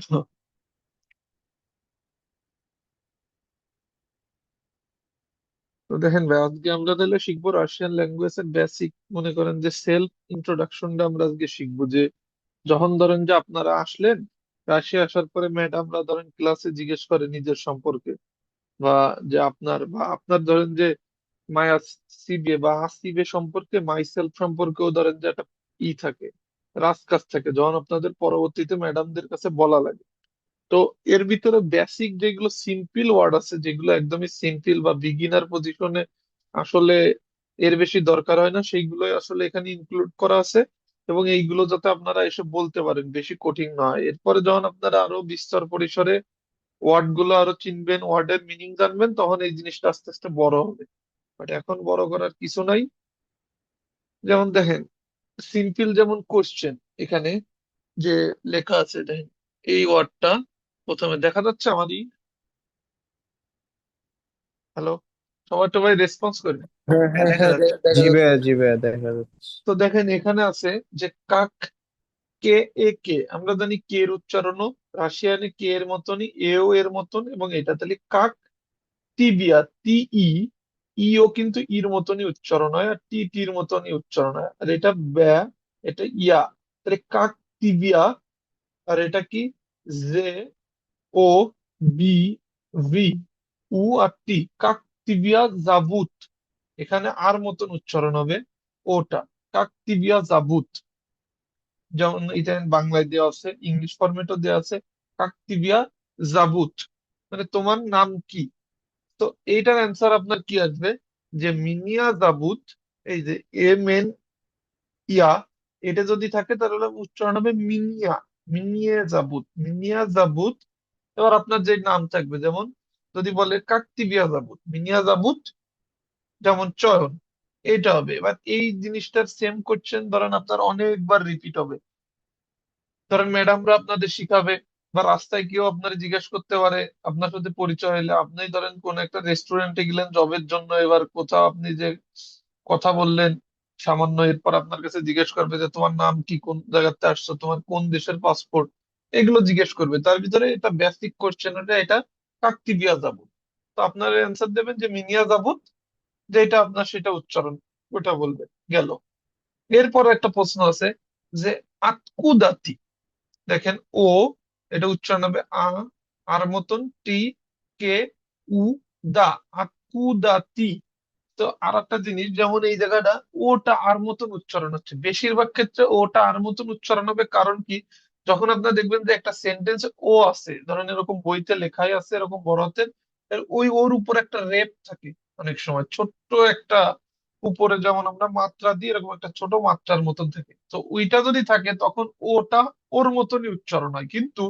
তো দেখেন ভাই, আজকে আমরা তাহলে শিখবো রাশিয়ান ল্যাঙ্গুয়েজ এর বেসিক। মনে করেন যে সেলফ ইন্ট্রোডাকশনটা আমরা আজকে শিখবো। যে যখন ধরেন যে আপনারা আসলেন, রাশিয়া আসার পরে ম্যাডামরা ধরেন ক্লাসে জিজ্ঞেস করে নিজের সম্পর্কে, বা যে আপনার ধরেন যে মায়া সিবে বা আসিবে সম্পর্কে, মাই সেলফ সম্পর্কেও ধরেন যে একটা থাকে, রাজকাজ থাকে, যখন আপনাদের পরবর্তীতে ম্যাডামদের কাছে বলা লাগে। তো এর ভিতরে বেসিক যেগুলো সিম্পল ওয়ার্ড আছে, যেগুলো একদমই সিম্পল বা বিগিনার পজিশনে আসলে এর বেশি দরকার হয় না, সেইগুলোই আসলে এখানে ইনক্লুড করা আছে। এবং এইগুলো যাতে আপনারা এসে বলতে পারেন, বেশি কঠিন না হয়। এরপরে যখন আপনারা আরো বিস্তর পরিসরে ওয়ার্ড গুলো আরো চিনবেন, ওয়ার্ডের মিনিং জানবেন, তখন এই জিনিসটা আস্তে আস্তে বড় হবে। বাট এখন বড় করার কিছু নাই। যেমন দেখেন, সিম্পল যেমন কোশ্চেন, এখানে যে লেখা আছে দেখেন, এই ওয়ার্ডটা প্রথমে দেখা যাচ্ছে আমারই। হ্যালো, সবাই টবাই রেসপন্স করে। হ্যাঁ হ্যাঁ, হ্যাঁ দেখা হ্যাঁ, যাচ্ছে। দেখা জি যাচ্ছে। ভাইয়া, জি ভাইয়া, দেখা যাচ্ছে। তো দেখেন এখানে আছে যে কাক, কে, এ কে। আমরা জানি কে এর উচ্চারণও রাশিয়ানে কে এর মতনই, এও এর মতন, এবং এটা তাহলে কাক টিবিয়া, টি ই, ইও কিন্তু ইর মতনই উচ্চারণ হয়, আর টি টির মতনই উচ্চারণ হয়। আর এটা ব্যা, এটা ইয়া। তাহলে কাক টিবিয়া। আর এটা কি? জে, ও, বি, ভি, উ আর টি, কাকতিবিয়া জাবুত। এখানে আর মতন উচ্চারণ হবে ওটা, কাকতিবিয়া জাবুত। যেমন এটা বাংলায় দেওয়া আছে, ইংলিশ ফরম্যাটও দেওয়া আছে, কাকতিবিয়া জাবুত। মানে তোমার নাম কি? তো এইটার অ্যান্সার আপনার কি আসবে? যে মিনিয়া জাবুত। এই যে এম এন ইয়া, এটা যদি থাকে তাহলে উচ্চারণ হবে মিনিয়া, মিনিয়ে জাবুত, মিনিয়া জাবুত। এবার আপনার যে নাম থাকবে, যেমন যদি বলে কাকতিবিয়া জাবুত, মিনিয়া জাবুত, যেমন চয়ন, এটা হবে। এবার এই জিনিসটার সেম কোশ্চেন ধরেন আপনার অনেকবার রিপিট হবে। ধরেন ম্যাডামরা আপনাদের শিখাবে, বা রাস্তায় কেউ আপনার জিজ্ঞেস করতে পারে, আপনার সাথে পরিচয় হলে, আপনি ধরেন কোন একটা রেস্টুরেন্টে গেলেন জবের জন্য, এবার কোথাও আপনি যে কথা বললেন সামান্য, এরপর আপনার কাছে জিজ্ঞেস করবে যে তোমার নাম কি, কোন জায়গাতে আসছো, তোমার কোন দেশের পাসপোর্ট, এগুলো জিজ্ঞেস করবে। তার ভিতরে এটা বেসিক কোশ্চেন, এটা কাকতিবিয়া যাবত। তো আপনার অ্যান্সার দেবেন যে মিনিয়া যাবত, যেটা আপনার সেটা উচ্চারণ, ওটা বলবে। গেল। এরপর একটা প্রশ্ন আছে যে আতকুদাতি। দেখেন ও, এটা উচ্চারণ হবে আ, আর মতন টি, কে, উ, দা, আতকুদাতি। তো আর একটা জিনিস, যেমন এই জায়গাটা ওটা আর মতন উচ্চারণ হচ্ছে, বেশিরভাগ ক্ষেত্রে ওটা আর মতন উচ্চারণ হবে। কারণ কি? যখন আপনার দেখবেন যে একটা সেন্টেন্সে ও আছে, ধরেন এরকম বইতে লেখাই আছে এরকম বড় হাতের, ওই ওর উপর একটা রেপ থাকে, অনেক সময় ছোট্ট একটা উপরে, যেমন আমরা মাত্রা দিই, এরকম একটা ছোট মাত্রার মতন থাকে। তো ওইটা যদি থাকে তখন ওটা ওর মতনই উচ্চারণ হয়। কিন্তু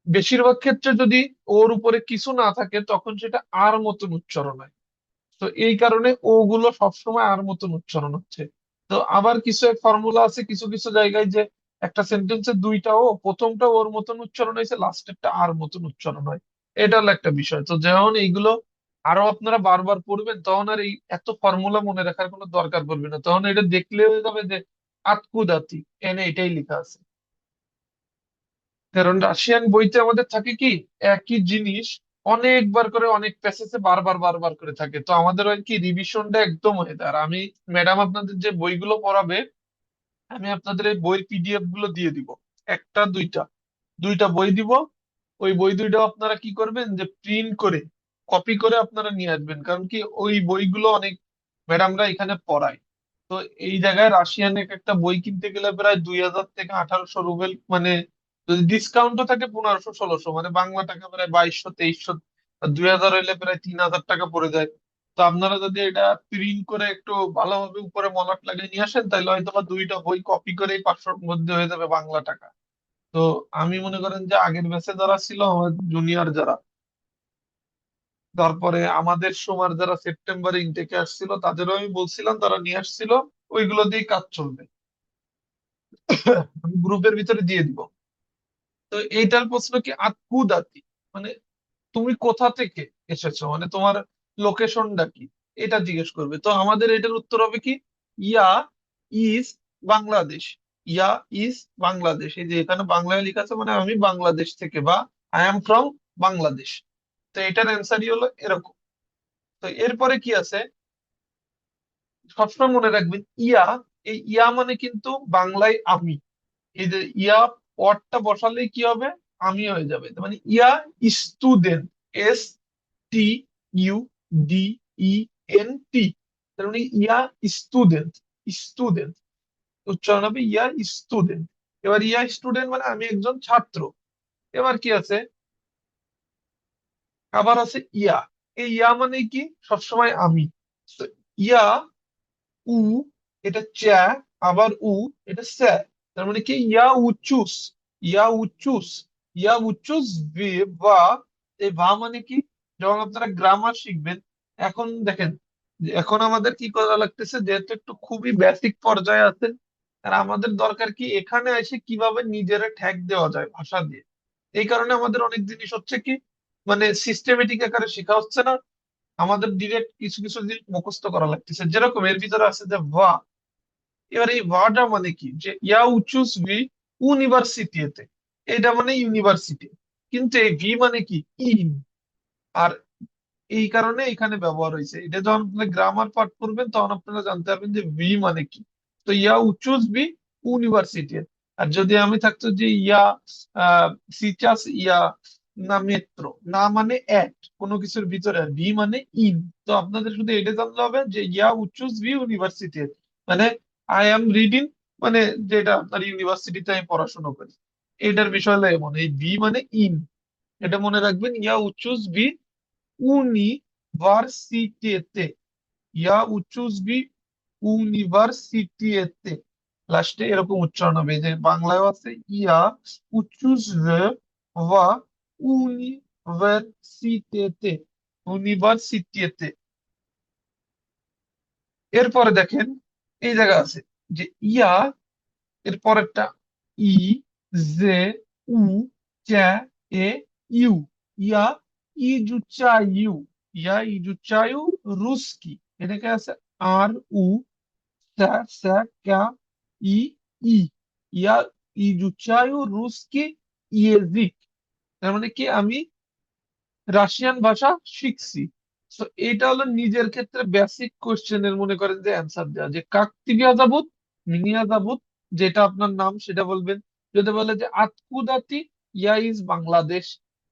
বেশিরভাগ ক্ষেত্রে যদি ওর উপরে কিছু না থাকে, তখন সেটা আর মতন উচ্চারণ হয়। তো এই কারণে ও গুলো সবসময় আর মতন উচ্চারণ হচ্ছে। তো আবার কিছু এক ফর্মুলা আছে কিছু কিছু জায়গায়, যে একটা সেন্টেন্সে দুইটা ও, প্রথমটা ওর মতন উচ্চারণ হয়েছে, লাস্টেরটা আর মতন উচ্চারণ হয়। এটা হলো একটা বিষয়। তো যেমন এইগুলো আরো আপনারা বারবার পড়বেন, তখন আর এই এত ফর্মুলা মনে রাখার কোনো দরকার পড়বে না, তখন এটা দেখলে হয়ে যাবে যে আতকুদাতি, এনে এটাই লেখা আছে। কারণ রাশিয়ান বইতে আমাদের থাকে কি, একই জিনিস অনেকবার করে অনেক প্যাসেজে বারবার বারবার করে থাকে। তো আমাদের হয় কি, রিভিশনটা একদম হয়ে যায়। আর আমি, ম্যাডাম আপনাদের যে বইগুলো পড়াবে, আমি আপনাদের এই বইয়ের পিডিএফ গুলো দিয়ে দিব। একটা দুইটা, দুইটা বই দিব। ওই বই দুইটা আপনারা কি করবেন, যে প্রিন্ট করে কপি করে আপনারা নিয়ে আসবেন। কারণ কি, ওই বইগুলো অনেক ম্যাডামরা এখানে পড়ায়। তো এই জায়গায় রাশিয়ান একটা বই কিনতে গেলে প্রায় 2000 থেকে 1800 রুবেল, মানে যদি ডিসকাউন্টও থাকে 1500 1600, মানে বাংলা টাকা প্রায় 2200 2300। 2000 হইলে প্রায় 3000 টাকা পড়ে যায়। তো আপনারা যদি এটা প্রিন্ট করে একটু ভালোভাবে উপরে মলাট লাগিয়ে নিয়ে আসেন, তাহলে হয়তো বা দুইটা বই কপি করেই 500-র মধ্যে হয়ে যাবে বাংলা টাকা। তো আমি মনে করেন যে আগের ব্যাচে যারা ছিল, আমার জুনিয়র যারা, তারপরে আমাদের সময় যারা সেপ্টেম্বরে ইনটেকে আসছিল, তাদেরও আমি বলছিলাম, তারা নিয়ে আসছিল। ওইগুলো দিয়ে কাজ চলবে। আমি গ্রুপের ভিতরে দিয়ে দিব। তো এইটার প্রশ্ন কি, আতকুদাতি মানে তুমি কোথা থেকে এসেছো, মানে তোমার লোকেশনটা কি, এটা জিজ্ঞেস করবে। তো আমাদের এটার উত্তর হবে কি, ইয়া ইজ বাংলাদেশ। ইয়া ইজ বাংলাদেশ, এই যে এখানে বাংলায় লেখা আছে, মানে আমি বাংলাদেশ থেকে, বা আই এম ফ্রম বাংলাদেশ। তো এটার অ্যান্সারই হলো এরকম। তো এরপরে কি আছে, সবসময় মনে রাখবেন ইয়া, এই ইয়া মানে কিন্তু বাংলায় আমি, এই যে ইয়া পদটা বসালেই কি হবে, আমি হয়ে যাবে। তার মানে ইয়া স্টুডেন্ট, STUDENT, তার মানে ইয়া স্টুডেন্ট, স্টুডেন্ট উচ্চারণ হবে ইয়া স্টুডেন্ট। এবার ইয়া স্টুডেন্ট মানে আমি একজন ছাত্র। এবার কি আছে, আবার আছে ইয়া, এই ইয়া মানে কি, সবসময় আমি। তো ইয়া উ, এটা চ্যা, আবার উ, এটা স্যা। তার মানে কি ইয়া উচুস, ইয়া উচুস, ইয়া উচুস বা। এই বা মানে কি, যখন আপনারা গ্রামার শিখবেন, এখন দেখেন যে এখন আমাদের কি করা লাগতেছে, যেহেতু একটু খুবই বেসিক পর্যায়ে আছেন, আর আমাদের দরকার কি এখানে এসে কিভাবে নিজেরা ঠ্যাক দেওয়া যায় ভাষা দিয়ে। এই কারণে আমাদের অনেক জিনিস হচ্ছে কি, মানে সিস্টেমেটিক আকারে শেখা হচ্ছে না, আমাদের ডিরেক্ট কিছু কিছু জিনিস মুখস্থ করা লাগতেছে। যেরকম এর ভিতরে আছে যে ভা, এবার এই ভাটা মানে কি, যে ইয়া উচুস ভি ইউনিভার্সিটিতে, এটা মানে ইউনিভার্সিটি, কিন্তু এই ভি মানে কি ইন। আর এই কারণে এখানে ব্যবহার হয়েছে, এটা যখন আপনি গ্রামার পাঠ করবেন তখন আপনারা জানতে পারবেন যে ভি মানে কি। তো ইয়া উচুস ভি ইউনিভার্সিটি। আর যদি আমি থাকতো যে ইয়া সিচাস ইয়া না মেট্রো, না মানে এট কোনো কিছুর ভিতরে, আর ভি মানে ইন। তো আপনাদের শুধু এটা জানতে হবে যে ইয়া উচুস ভি ইউনিভার্সিটি, মানে আই এম রিডিং, মানে যেটা আপনার ইউনিভার্সিটিতে আমি পড়াশোনা করি, এটার বিষয় হলো এমন, এই ভি মানে ইন, এটা মনে রাখবেন, ইয়া উচুস ভি ইউনিভার্সিটিতে, ইয়া উচুস বি ইউনিভার্সিটিতে, লাস্টে এরকম উচ্চারণ হবে, যে বাংলায় আছে ইয়া উচুস ওয়া ইউনিভার্সিটিতে, ইউনিভার্সিটিতে। এরপরে দেখেন এই জায়গা আছে যে ইয়া, এর পরেরটা ই, জে, উ, চ্যা, এ, ইউ, ইয়া ইজুচাইউ, ইয়া ইজুচাইউ রুস্কি, এটাকে আছে আর উ, স্যা, স্যা, ক্যা, ই, ই, ইয়া ইজুচাইউ রুস্কি ইয়েজিক। তার মানে কি আমি রাশিয়ান ভাষা শিখছি। তো এটা হলো নিজের ক্ষেত্রে বেসিক কোশ্চেনের মনে করেন যে অ্যান্সার দেওয়া, যে কাকতিবিয়া যাবুত, মিনিয়া যাবুত, যেটা আপনার নাম সেটা বলবেন। যদি বলে যে আতকুদাতি, ইয়া ইজ বাংলাদেশ,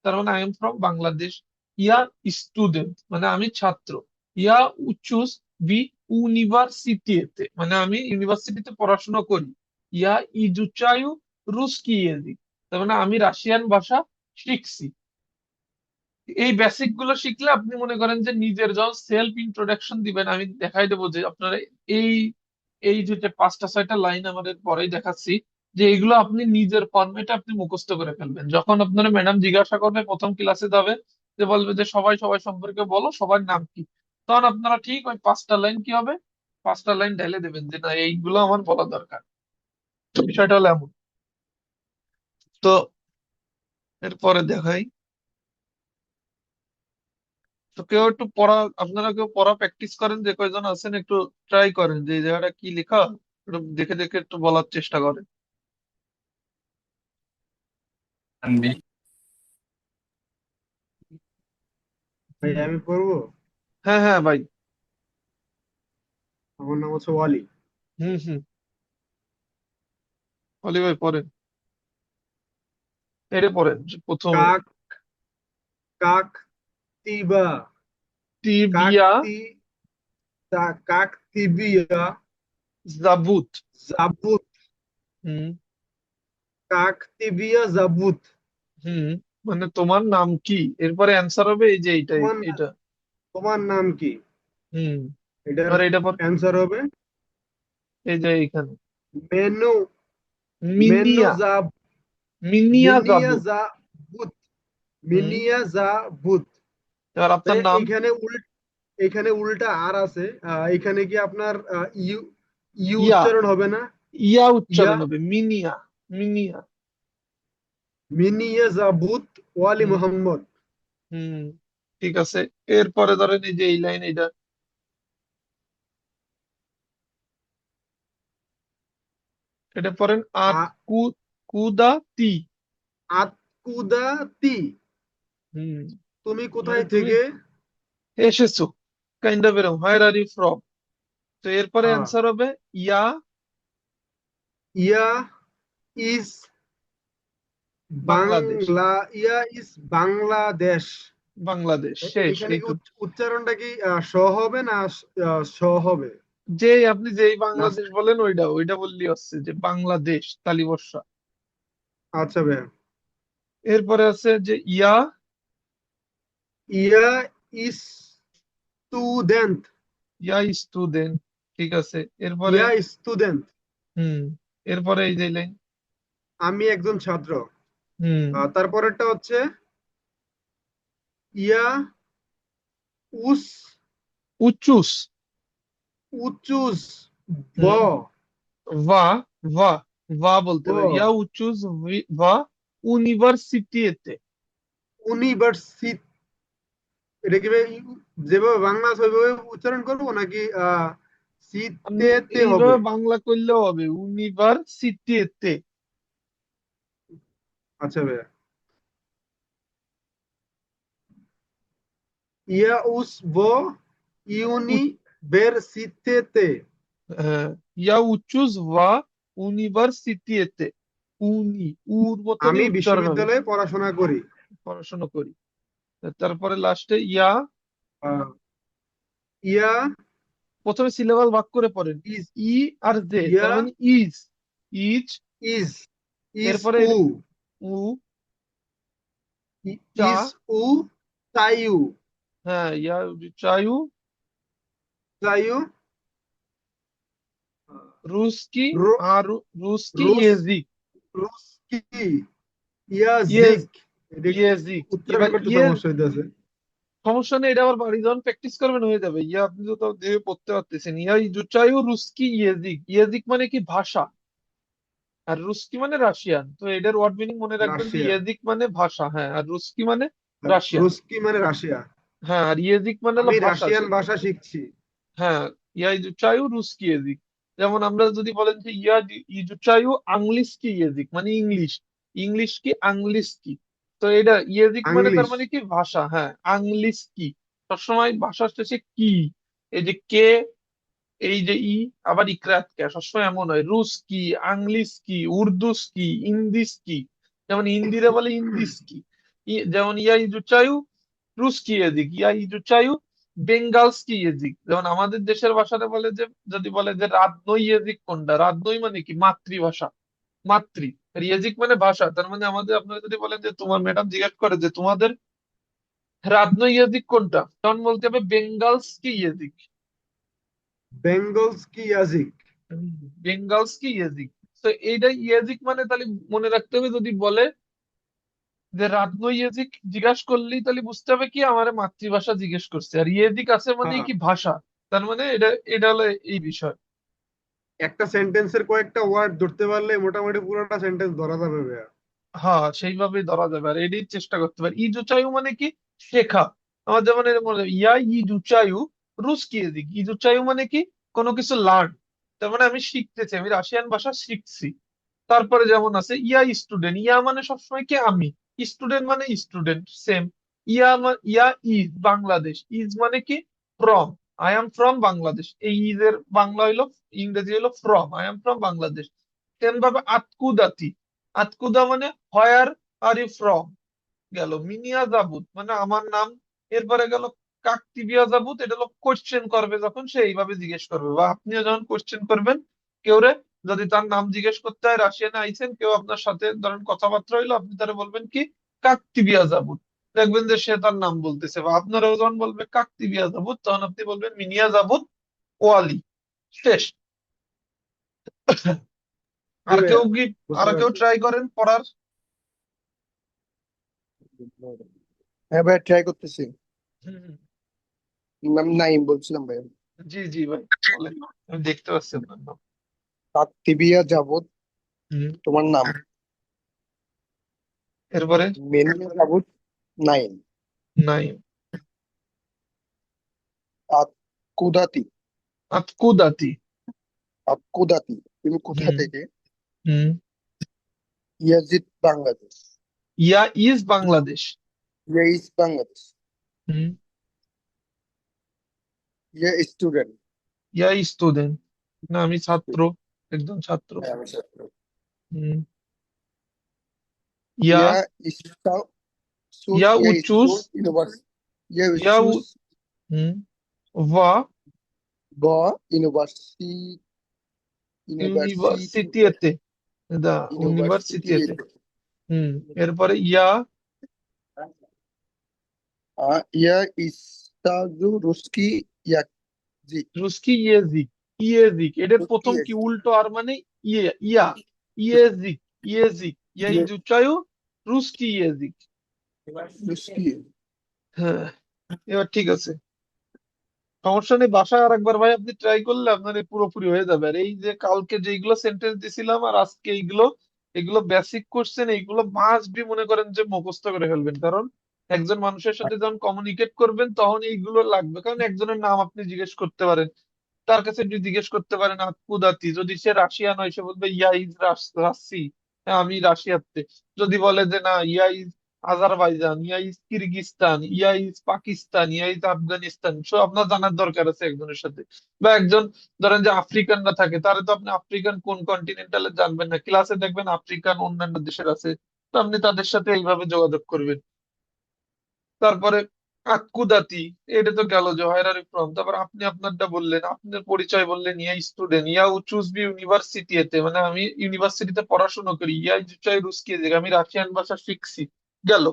তার মানে I am from Bangladesh. Yeah student মানে আমি ছাত্র। ইয়া উচুস বি ইউনিভার্সিটিতে, মানে আমি ইউনিভার্সিটিতে পড়াশোনা করি। ইয়া ইজুচায়ু রুস্কি ইয়েজিক, তার মানে আমি রাশিয়ান ভাষা শিখছি। এই বেসিক গুলো শিখলে আপনি মনে করেন যে নিজের যখন সেলফ ইন্ট্রোডাকশন দিবেন, আমি দেখাই দেবো যে আপনারা এই এই যে পাঁচটা ছয়টা লাইন আমাদের পরেই দেখাচ্ছি, যে এগুলো আপনি নিজের ফরম্যাটে আপনি মুখস্থ করে ফেলবেন। যখন আপনারা ম্যাডাম জিজ্ঞাসা করবে প্রথম ক্লাসে যাবে, যে বলবে যে সবাই সবাই সম্পর্কে বলো, সবার নাম কি, তখন আপনারা ঠিক ওই পাঁচটা লাইন কি হবে, পাঁচটা লাইন ঢেলে দেবেন যে না এইগুলো আমার বলা দরকার। বিষয়টা হলো এমন। তো এরপরে দেখাই, তো কেউ একটু পড়া, আপনারা কেউ পড়া প্র্যাকটিস করেন, যে কয়জন আছেন একটু ট্রাই করেন যে এই জায়গাটা কি লেখা, একটু দেখে দেখে একটু বলার চেষ্টা করেন। আনবি। ভাই আমি পড়বো। হ্যাঁ হ্যাঁ ভাই। আমার নাম হচ্ছে ওয়ালি। হুম হুম, অলি ভাই পড়েন, এটা পড়েন যে প্রথমে। কাক, কাক তিবা, কাক টিবিয়া তি কাক তিবিয়া জাবুত। জাবুত, হুম কাক তিবিয়া জাবুত। হুম, মানে তোমার নাম কি, এরপরে অ্যান্সার হবে এই যে এইটাই তোমার এটা। তোমার নাম কি? হুম, এটার এবার এটা পর, অ্যান্সার হবে এই যে এইখানে মেনু, মেনু মিনিয়া, জাব, মিনিয়া মিনিয়া জাবুত। জাবুত, হুম, মিনিয়া জাবুত। এবার তাই আপনার নাম, এখানে উল্টা আর আছে। এখানে কি আপনার ইউ, ইউ ইয়া, উচ্চারণ হবে না? ইয়া ইয়া, উচ্চারণ হবে মিনিয়া, মিনিয়া। মিনিয়া জাবুত ওয়ালি হুম মোহাম্মদ। হুম, ঠিক আছে। এরপরে ধরেন এই যে এই লাইন, এটা এটা পড়েন আত আ কু কুদা তি। আতকুদাতি। হুম, তুমি মানে কোথায় তুমি থেকে? এসেছো, কাইন্ড অফ এরকম, হোয়ার আর ইউ ফ্রম। তো এরপরে আহ, অ্যান্সার হবে ইয়া। ইয়া ইজ বাংলাদেশ। ইয়া ইজ বাংলাদেশ। বাংলাদেশ শেষ এখানে কি এইটুকু। উচ্চারণটা কি স হবে না স হবে? যেই আপনি যেই লাস্ট। বাংলাদেশ বলেন ওইটা ওইটা বললেই হচ্ছে যে বাংলাদেশ তালিবর্ষা। আচ্ছা ভাইয়া। এরপরে আছে যে ইয়া। ইয়া ইজ স্টুডেন্ট। ইয়া স্টুডেন্ট, ঠিক আছে। এরপরে ইয়া স্টুডেন্ট। হুম, এরপরে এই যে লাইন। আমি একজন ছাত্র। হুম, তারপরেরটা হচ্ছে ইয়া উস উচুস। উচুস ব হুম, va va va বলতে হবে, ইয়া ব উচুস va ইউনিভার্সিটিতে। ইউনিভার্সিটি। এটা কি ভাই যেভাবে বাংলা আছে ওইভাবে উচ্চারণ করবো নাকি আপনি সিতে তে হবে? এইভাবে বাংলা করলেও হবে, ইউনিভার্সিটিতে। আচ্ছা ভাইয়া। ইয়া উস ব ইউনিভার্সিটিতে। হ্যাঁ, ইয়া উচুস va ইউনিভার্সিটিতে। উর মতনই আমি উচ্চারণ হবে। বিশ্ববিদ্যালয়ে পড়াশোনা করি। পড়াশোনা করি। তারপরে লাস্টে ইয়া। আহ, ইয়া প্রথমে সিলেবাল ভাগ করে পড়েন। ইজ ই আর জে, ইয়া তার মানে ইজ। ইজ। ইজ ইজ এরপরে উ উ। চা। ইজ উ তাইউ হ্যাঁ, ইয়া চায়ু। তাইউ রুস্কি। রো আর রুস্কি রোস ইয়েজিক। রুস্কি ইয়াজিক। ইয়েজ। এটা একটু ইয়েজিক। উচ্চারণ এবার করতে ইয়ে, সমস্যা হইতেছে। সমস্যা নেই, এটা আবার বাড়ি যখন প্র্যাকটিস করবেন হয়ে যাবে। ইয়া আপনি তো তাও দেখে পড়তে পারতেছেন। ইয়া ইজুচায়ু রুস্কি ইয়েজিক। ইয়েজিক মানে কি ভাষা, আর রুস্কি মানে রাশিয়ান। তো এটার ওয়ার্ড মিনিং মনে রাখবেন যে রাশিয়া। ইয়েজিক মানে ভাষা, হ্যাঁ, আর রুস্কি মানে আর রাশিয়ান। রুস্কি মানে রাশিয়া। হ্যাঁ, আর ইয়েজিক মানে হলো আমি ভাষা রাশিয়ান সে। ভাষা শিখছি। হ্যাঁ, ইয়া ইজুচায়ু রুস্কি ইয়েজিক। যেমন আমরা যদি বলেন যে ইয়া ইজুচায়ু আংলিশ কি ইয়েজিক, মানে ইংলিশ। ইংলিশ কি আংলিশ কি। তো এটা ইয়েজিক মানে তার আংলিশ। মানে কি ভাষা, হ্যাঁ, আংলিশ কি। সবসময় ভাষার শেষে কি, এই যে কে, এই যে ই, আবার ইকরাত কে, সবসময় এমন হয়। রুশ কি, আংলিশ কি, উর্দুস কি, ইন্দিস কি। যেমন হিন্দিরে বলে ইন্দিস কি। যেমন ইয়া ইজুচায়ু রুশ কি এদিক, ইয়া ইজুচায়ু বেঙ্গালস কি এদিক। যেমন আমাদের দেশের ভাষাতে বলে যে, যদি বলে যে রাধনৈ এদিক কোনটা, রাধনৈ মানে কি মাতৃভাষা। মাতৃ। আর ইয়েজিক মানে ভাষা, তার মানে আমাদের, আপনারা যদি বলেন যে তোমার ম্যাডাম জিজ্ঞেস করে যে তোমাদের রাধনৈ ইয়েজিক কোনটা, তখন বলতে হবে বেঙ্গালস কি ইয়েজিক। বেঙ্গলস কি ইয়াজিক। বেঙ্গালস কি ইয়েজিক। তো এইটা ইয়েজিক মানে তাহলে মনে রাখতে হবে, যদি বলে যে রাধনৈ ইয়েজিক জিজ্ঞাসা করলেই তাহলে বুঝতে হবে কি আমার মাতৃভাষা জিজ্ঞেস করছে, আর ইয়েজিক আছে মানে হ্যাঁ। কি ভাষা। তার মানে এটা এটা হলো এই বিষয়। একটা সেন্টেন্সের কয়েকটা ওয়ার্ড ধরতে পারলে মোটামুটি পুরোটা সেন্টেন্স ধরা যাবে ভাইয়া। হ্যাঁ, সেইভাবেই ধরা যাবে, আর এটাই চেষ্টা করতে পারি। ইজুচায়ু মানে কি শেখা। আমার যেমন এর মনে হয়, ইয়া ইজুচায়ু রুস্কি এদিক। ইজুচায়ু মানে কি কোনো কিছু লার্ন, তার মানে আমি শিখতেছি, আমি রাশিয়ান ভাষা শিখছি। তারপরে যেমন আছে ইয়া স্টুডেন্ট। ইয়া মানে সবসময় কি আমি, স্টুডেন্ট মানে স্টুডেন্ট সেম। ইয়া ইজ বাংলাদেশ। ইজ মানে কি from, I am from Bangladesh. এই ইজ এর বাংলা হইলো, ইংরেজি হইলো from, I am from Bangladesh. তেমন ভাবে আতকুদাতি। আতকুদা মানে হোয়ার আর ইউ ফ্রম। গেল মিনিয়া জাবুত মানে আমার নাম। এরপরে গেল কাকতিবিয়া জাবুত, এটা হলো কোশ্চেন করবে যখন, সে এইভাবে জিজ্ঞেস করবে, বা আপনিও যখন কোশ্চেন করবেন কেউরে, যদি তার নাম জিজ্ঞেস করতে হয়, রাশিয়ানে আইছেন কেউ আপনার সাথে ধরেন কথাবার্তা হইলো, আপনি তারা বলবেন কি কাকতিবিয়া জাবুত। দেখবেন যে সে তার নাম বলতেছে, বা আপনারাও যখন বলবে কাকতিবিয়া জাবুত, তখন আপনি বলবেন মিনিয়া জাবুত ওয়ালি। শেষ। জি আর কেউ ভাইয়া, কি, আর বুঝতে কেউ পারছি। ট্রাই করেন পড়ার। হ্যাঁ ভাই, ট্রাই করতেছি। হুম, হুম। নাম নাইম বলছিলাম ভাই। জি জি ভাই, বলেন। আমি দেখতে পাচ্ছি আপনার নাম। তাকতিবিয়া যাবত হুম। তোমার নাম। এরপরে মেনিয়া যাবত নাইম। নাই। আতকুদাতি। আতকুদাতি। আতকুদাতি, তুমি কোথা হুম, থেকে? হুম। ইয়াজিদ বাংলাদেশ। ইয়া ইজ বাংলাদেশ। ইয়া ইজ বাংলাদেশ। হুম। ইয়া স্টুডেন্ট। ইয়া স্টুডেন্ট। না, আমি ছাত্র, একজন ছাত্র। হ্যাঁ, আমি ছাত্র। হুম। ইয়া ইয়া স্টাউ চুজ ইয়া ইয়া উচুস। School university. ইয়া ইয়া উ চুজ হুম। ওয়া গ ইউনিভার্সিটি ইউনিভার্সিটি ইউনিভার্সিটিতে। দা ইউনিভার্সিটি ইউনিভার্সিটিতে। হুম। এরপরে ইয়া ইয়া ইস্তাজু রুস্কি ইয়াজি। রুস্কি ইয়েজিক। ইয়েজিক এটার রুস্কি প্রথম কি ইয়াজি। উল্টো আর মানে ইয়ে ইয়া ইয়েজিক। ইয়েজিক ইয়া ইয়ে ইজুচায়ু রুস্কি ইয়েজিক। রুস্কি। হ্যাঁ, এবার ঠিক আছে, সমস্যা নেই। বাসায় আর একবার ভাই আপনি ট্রাই করলে আপনার এই পুরোপুরি হয়ে যাবে। আর এই যে কালকে যেগুলো সেন্টেন্স দিছিলাম আর আজকে এইগুলো, এগুলো বেসিক কোশ্চেন, এইগুলো মাস্ট বি মনে করেন যে মুখস্থ করে ফেলবেন। কারণ একজন মানুষের সাথে যখন কমিউনিকেট করবেন তখন এইগুলো লাগবে। কারণ একজনের নাম আপনি জিজ্ঞেস করতে পারেন, তার কাছে যদি জিজ্ঞেস করতে পারেন আত্মুদাতি, যদি সে রাশিয়ান হয় সে বলবে ইয়া ইজ রাশি, হ্যাঁ আমি রাশিয়াতে। যদি বলে যে না ইয়া ইজ আজারবাইজান, ইয়া ইজ কিরগিস্তান, ইয়া ইজ পাকিস্তান, ইয়া ইজ আফগানিস্তান, সো আপনার জানার দরকার আছে একজনের সাথে। বা একজন ধরেন যে আফ্রিকানরা থাকে, তাহলে তো আপনি আফ্রিকান কোন কন্টিনেন্টালে জানবেন না, ক্লাসে দেখবেন আফ্রিকান অন্যান্য দেশের আছে, তো আপনি তাদের সাথে এইভাবে যোগাযোগ করবেন। তারপরে আক্কুদাতি, এটা তো গেল যে হয়রারি ফ্রম। তারপর আপনি আপনারটা বললেন, আপনার পরিচয় বললেন ইয়া স্টুডেন্ট, ইয়া চুজ বি ইউনিভার্সিটি এতে, মানে আমি ইউনিভার্সিটিতে পড়াশোনা করি। ইয়া চুচাই রুস্কি যে আমি রাশিয়ান ভাষা শিখছি। গেল।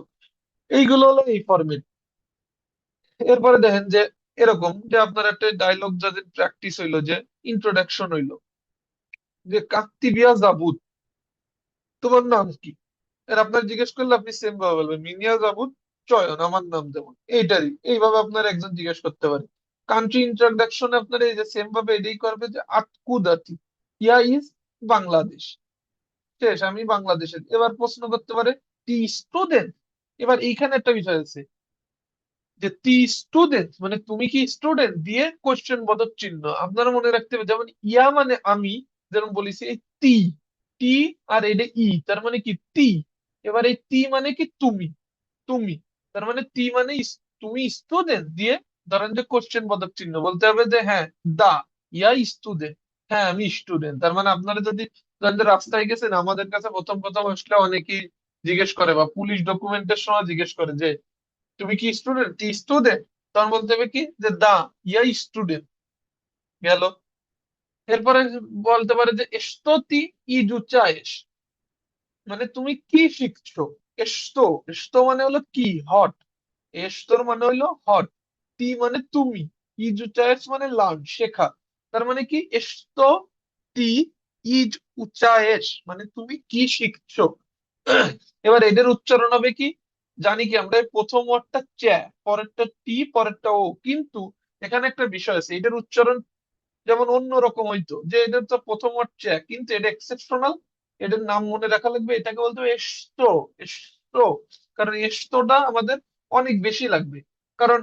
এইগুলো হলো এই ফরম্যাট। এরপরে দেখেন যে এরকম যে আপনার একটা ডায়লগ যাদের প্র্যাকটিস হইলো, যে ইন্ট্রোডাকশন হইলো, যে কাকতিবিয়া জাবুত, তোমার নাম কি? আর আপনার জিজ্ঞেস করলে আপনি সেম ভাবে বলবেন মিনিয়া যাবুত চয়ন, আমার নাম যেমন এইটারই এইভাবে আপনার একজন জিজ্ঞেস করতে পারে। কান্ট্রি ইন্ট্রোডাকশনে আপনার এই যে সেম ভাবে এটাই করবে যে আতকুদাতি, ইয়া ইজ বাংলাদেশ, শেষ, আমি বাংলাদেশের। এবার প্রশ্ন করতে পারে টি স্টুডেন্ট। এবার এইখানে একটা বিষয় আছে যে টি স্টুডেন্ট মানে তুমি কি স্টুডেন্ট দিয়ে কোশ্চেন বোধক চিহ্ন আপনারা মনে রাখতে হবে। যেমন ইয়া মানে আমি, যেমন বলেছি এই টি, টি আর এটা ই, তার মানে কি টি। এবার এই টি মানে কি তুমি, তুমি, তার মানে টি মানে তুমি স্টুডেন্ট দিয়ে ধরেন যে কোশ্চেন বোধক চিহ্ন বলতে হবে যে হ্যাঁ দা ইয়া স্টুডেন্ট, হ্যাঁ আমি স্টুডেন্ট। তার মানে আপনারা যদি ধরেন যে রাস্তায় গেছেন, আমাদের কাছে প্রথম প্রথম আসলে অনেকেই জিজ্ঞেস করে বা পুলিশ ডকুমেন্টের সময় জিজ্ঞেস করে যে তুমি কি স্টুডেন্ট, টি স্টুডেন্ট, তখন বলতে হবে কি যে দা ইয়া স্টুডেন্ট। গেল। এরপরে বলতে পারে যে এস্ততি ইজুচায়েস, মানে তুমি কি শিখছো। এস্তো, এস্তো মানে হলো কি, হট। এস্তোর মানে হলো হট। টি মানে তুমি। ইজুচায়েস মানে লার্ন, শেখা। তার মানে কি এস্তো টি ইজ উচায়েস, মানে তুমি কি শিখছো। এবার এদের উচ্চারণ হবে কি, জানি কি আমরা এই প্রথম ওয়ার্ডটা চ্যা, পরেরটা টি, পরেরটা ও, কিন্তু এখানে একটা বিষয় আছে, এটার উচ্চারণ যেমন অন্য রকম হইতো, যে এদের তো প্রথম ওয়ার্ড চ্যা কিন্তু এটা এক্সেপশনাল, এটার নাম মনে রাখা লাগবে, এটাকে বলতে হবে এসতো। এসতো, কারণ এস্তোটা আমাদের অনেক বেশি লাগবে। কারণ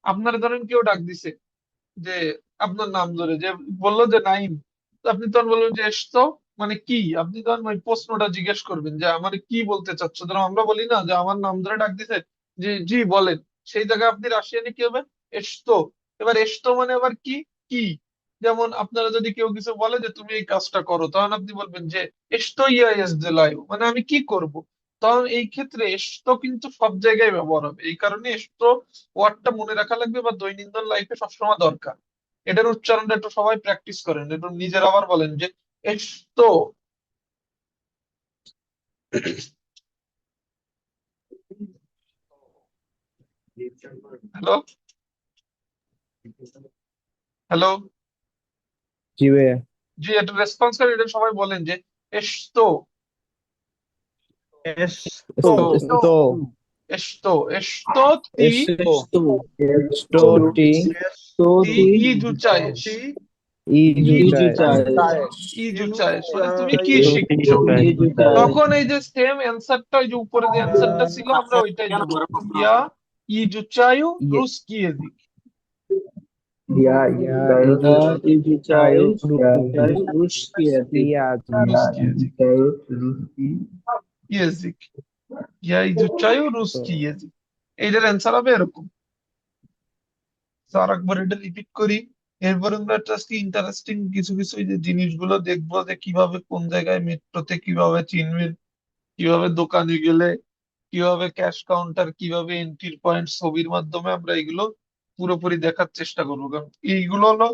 আপনারা ধরেন কেউ ডাক দিছে যে আপনার নাম ধরে, যে বললো যে নাইম, তো আপনি তখন বলবেন যে এসতো মানে কি, আপনি তখন ওই প্রশ্নটা জিজ্ঞেস করবেন যে আমার কি বলতে চাচ্ছ। ধরো আমরা বলি না যে আমার নাম ধরে ডাক দিছে, যে জি বলেন, সেই জায়গায় আপনি রাশিয়ানে কি হবে এসতো। এবার এসতো মানে আবার কি, কি, যেমন আপনারা যদি কেউ কিছু বলে যে তুমি এই কাজটা করো, তখন আপনি বলবেন যে এসতো ইয়া এস জেলায়ু, মানে আমি কি করব। তখন এই ক্ষেত্রে এসতো কিন্তু সব জায়গায় ব্যবহার হবে, এই কারণে এসতো ওয়ার্ডটা মনে রাখা লাগবে বা দৈনন্দিন লাইফে সবসময় দরকার। এটার উচ্চারণটা একটু সবাই প্র্যাকটিস করেন, একটু নিজের আবার বলেন যে এসতো। Hello, hello. জি ভাইয়া। জি, একটা রেসপন্স করেন, এটা সবাই বলেন যে এসতো, এsto, esto, এসতো, এসতো তি esto, esto, ti, তি ইজুচায়েস, ijuchas, ইজুচায়েস মানে তুমি কি শিখছো। তখন এই যে সেম অ্যান্সারটা, ওই যে উপরে যে অ্যান্সারটা ছিল আমরা ওইটাই দেবো, ইয়া ইজুচায়ু Ye- রুস্কি এদিক। Я изучаю русский русский язык, языক, я изучаю রুস্কি языক। এইটার অ্যান্সার হবে এরকম। স্যার একবার এটা রিপিট করি, এরপর আমরা জাস্ট ইন্টারেস্টিং কিছু কিছু এই যে জিনিসগুলো দেখবো, যে কিভাবে কোন জায়গায় মেট্রোতে কিভাবে চিনবেন, কিভাবে দোকানে গেলে, কিভাবে ক্যাশ কাউন্টার, কিভাবে এন্ট্রি পয়েন্ট, ছবির মাধ্যমে আমরা এগুলো পুরোপুরি দেখার চেষ্টা করবো। কারণ এইগুলো হলো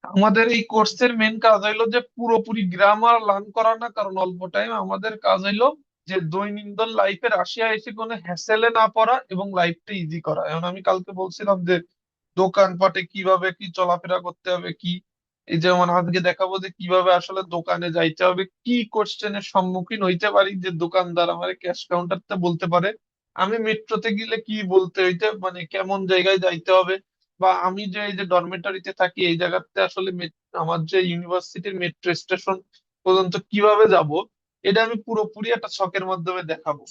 আমাদের এই কোর্সের মেন কাজ, হইলো যে পুরোপুরি গ্রামার লার্ন করা না, কারণ অল্প টাইম। আমাদের কাজ হইলো যে দৈনন্দিন লাইফে রাশিয়া এসে কোনো হ্যাসেলে না পড়া এবং লাইফটা ইজি করা। এখন আমি কালকে বলছিলাম যে দোকানপাটে কিভাবে কি চলাফেরা করতে হবে, কি এই যেমন আজকে দেখাবো যে কিভাবে আসলে দোকানে যাইতে হবে, কি কোশ্চেনের সম্মুখীন হইতে পারি যে দোকানদার আমার ক্যাশ কাউন্টারতে বলতে পারে, আমি মেট্রোতে গেলে কি বলতে হইতে, মানে কেমন জায়গায় যাইতে হবে, বা আমি যে এই যে ডরমেটরিতে থাকি এই জায়গাতে আসলে আমার যে ইউনিভার্সিটির মেট্রো স্টেশন পর্যন্ত কিভাবে যাব, এটা আমি পুরোপুরি একটা ছকের মাধ্যমে দেখাবো।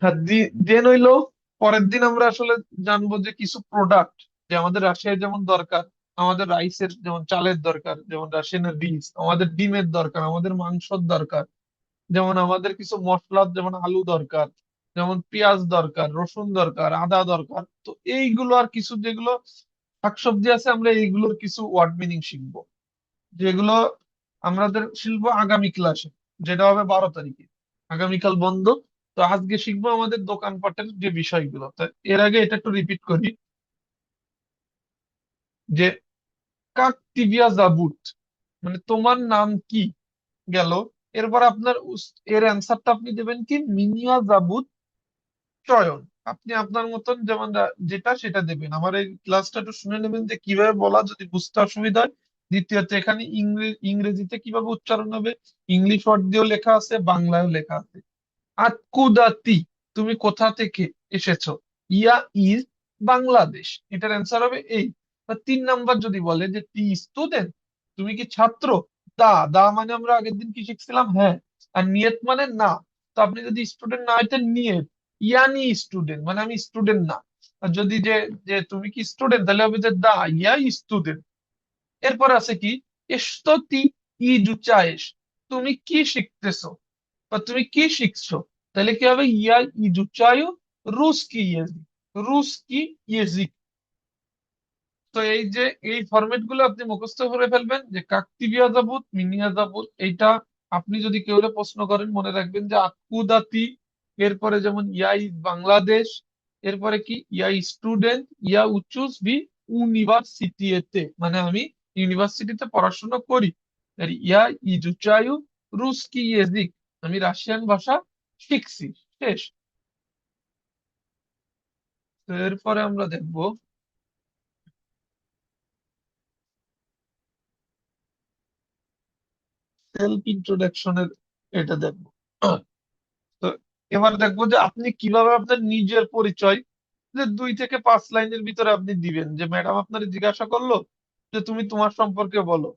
হ্যাঁ, দেন হইলো পরের দিন আমরা আসলে জানবো যে কিছু প্রোডাক্ট যে আমাদের রাশিয়ায় যেমন দরকার, আমাদের রাইসের যেমন চালের দরকার, যেমন রাশিয়ানের রিস, আমাদের ডিমের দরকার, আমাদের মাংসর দরকার, যেমন আমাদের কিছু মশলা, যেমন আলু দরকার, যেমন পেঁয়াজ দরকার, রসুন দরকার, আদা দরকার। তো এইগুলো আর কিছু যেগুলো শাকসবজি আছে, আমরা এইগুলোর কিছু ওয়ার্ড মিনিং শিখবো, যেগুলো আমাদের শিখবো আগামী ক্লাসে, যেটা হবে 12 তারিখে। আগামীকাল বন্ধ। তো আজকে শিখবো আমাদের দোকানপাটের যে বিষয়গুলো। তো এর আগে এটা একটু রিপিট করি যে কাকটিভিয়া জাবুত মানে তোমার নাম কি, গেল। এরপর আপনার এর অ্যান্সারটা আপনি দেবেন কি মিনিয়া জাবুত চয়ন। আপনি আপনার মতন যেমন যেটা সেটা দেবেন। আমার এই ক্লাসটা একটু শুনে নেবেন যে কিভাবে বলা, যদি বুঝতে অসুবিধা হয়। দ্বিতীয়ত এখানে ইংরেজিতে কিভাবে উচ্চারণ হবে, ইংলিশ ওয়ার্ড দিয়েও লেখা আছে, বাংলায়ও লেখা আছে। আতকুদাতি তুমি কোথা থেকে এসেছো, ইয়া ইজ বাংলাদেশ, এটার অ্যান্সার হবে এই। বা 3 নাম্বার যদি বলে যে টি স্টুডেন্ট তুমি কি ছাত্র, দা দা মানে আমরা আগের দিন কি শিখছিলাম, হ্যাঁ। আর নিয়ত মানে না। তো আপনি যদি স্টুডেন্ট না হইতেন নিয়ত, ইয়ানি স্টুডেন্ট মানে আমি স্টুডেন্ট না। আর যদি যে যে তুমি কি স্টুডেন্ট, তাহলে হবে যে দা ইয়া স্টুডেন্ট। এরপর আছে কি এস্ততি ই জুচায়েস তুমি কি শিখতেছো বা তুমি কি শিখছো, তাহলে কি হবে ইয়া ইজুচায়ু রুস্কি ইয়াজিক, রুস্কি ইয়াজিক। তো এই যে এই ফরম্যাট গুলো আপনি মুখস্থ করে ফেলবেন, যে কাকতিবিয়া যাবুত, মিনিয়া যাবুত, এইটা আপনি যদি কেউ প্রশ্ন করেন মনে রাখবেন যে আকুদাতি, এরপরে যেমন ইয়া ইজ বাংলাদেশ, এরপরে কি ইয়া স্টুডেন্ট, ইয়া উচুস বি ইউনিভার্সিটিতে মানে আমি ইউনিভার্সিটিতে পড়াশোনা করি। আর ইয়া ইজুচায়ু রুস্কি ইয়াজিক আমি রাশিয়ান ভাষা শিখছি। শেষ। তো এরপরে আমরা দেখবো সেলফ ইন্ট্রোডাকশনের, এটা দেখবো। তো এবার দেখবো যে আপনি কিভাবে আপনার নিজের পরিচয় যে 2 থেকে 5 লাইনের ভিতরে আপনি দিবেন। যে ম্যাডাম আপনার জিজ্ঞাসা করলো যে তুমি তোমার সম্পর্কে বলো,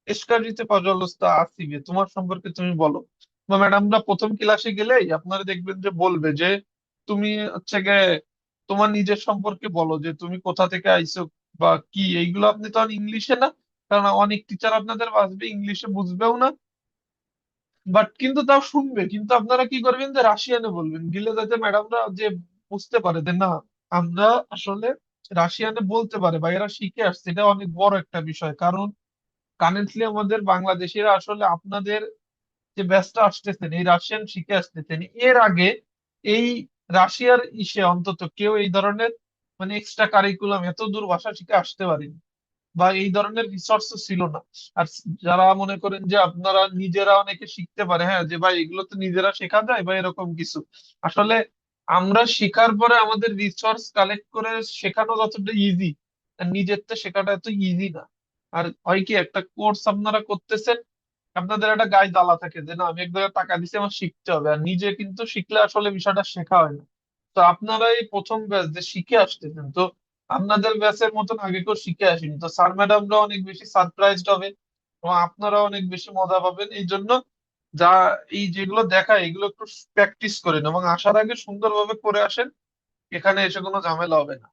এসকারিতে পাজলস্তা আসিবে তোমার সম্পর্কে তুমি বলো। বা ম্যাডামরা প্রথম ক্লাসে গেলেই আপনারা দেখবেন যে বলবে যে তুমি হচ্ছে গিয়ে তোমার নিজের সম্পর্কে বলো, যে তুমি কোথা থেকে আইছো বা কি। এইগুলো আপনি তখন ইংলিশে না, কারণ অনেক টিচার আপনাদের আসবে ইংলিশে বুঝবেও না, বাট কিন্তু তাও শুনবে। কিন্তু আপনারা কি করবেন যে রাশিয়ানে বলবেন, গেলে যাতে ম্যাডামরা যে বুঝতে পারে যে না আমরা আসলে রাশিয়ানে বলতে পারে বা এরা শিখে আসছে। এটা অনেক বড় একটা বিষয়, কারণ কারেন্টলি আমাদের বাংলাদেশিরা আসলে আপনাদের যে ব্যাচটা আসতেছেন এই রাশিয়ান শিখে আসতেছেন, এর আগে এই রাশিয়ার ইসে অন্তত কেউ এই ধরনের মানে এক্সট্রা কারিকুলাম এত দূর ভাষা শিখে আসতে পারেনি, বা এই ধরনের রিসোর্স ছিল না। আর যারা মনে করেন যে আপনারা নিজেরা অনেকে শিখতে পারে, হ্যাঁ যে ভাই এগুলো তো নিজেরা শেখা যায় বা এরকম কিছু, আসলে আমরা শেখার পরে আমাদের রিসোর্স কালেক্ট করে শেখানো যতটা ইজি, আর নিজের তো শেখাটা এত ইজি না। আর হয় কি একটা কোর্স আপনারা করতেছেন, আপনাদের একটা গায়ে জ্বালা থাকে যে না আমি এক জায়গায় টাকা দিচ্ছি আমার শিখতে হবে, আর নিজে কিন্তু শিখলে আসলে বিষয়টা শেখা হয় না। তো আপনারা এই প্রথম ব্যাচ যে শিখে আসতেছেন, তো আপনাদের ব্যাচের মতন আগে কেউ শিখে আসেনি, তো স্যার ম্যাডামরা অনেক বেশি সারপ্রাইজড হবে এবং আপনারা অনেক বেশি মজা পাবেন। এই জন্য যা এই যেগুলো দেখায় এগুলো একটু প্র্যাকটিস করেন এবং আসার আগে সুন্দরভাবে করে আসেন, এখানে এসে কোনো ঝামেলা হবে না।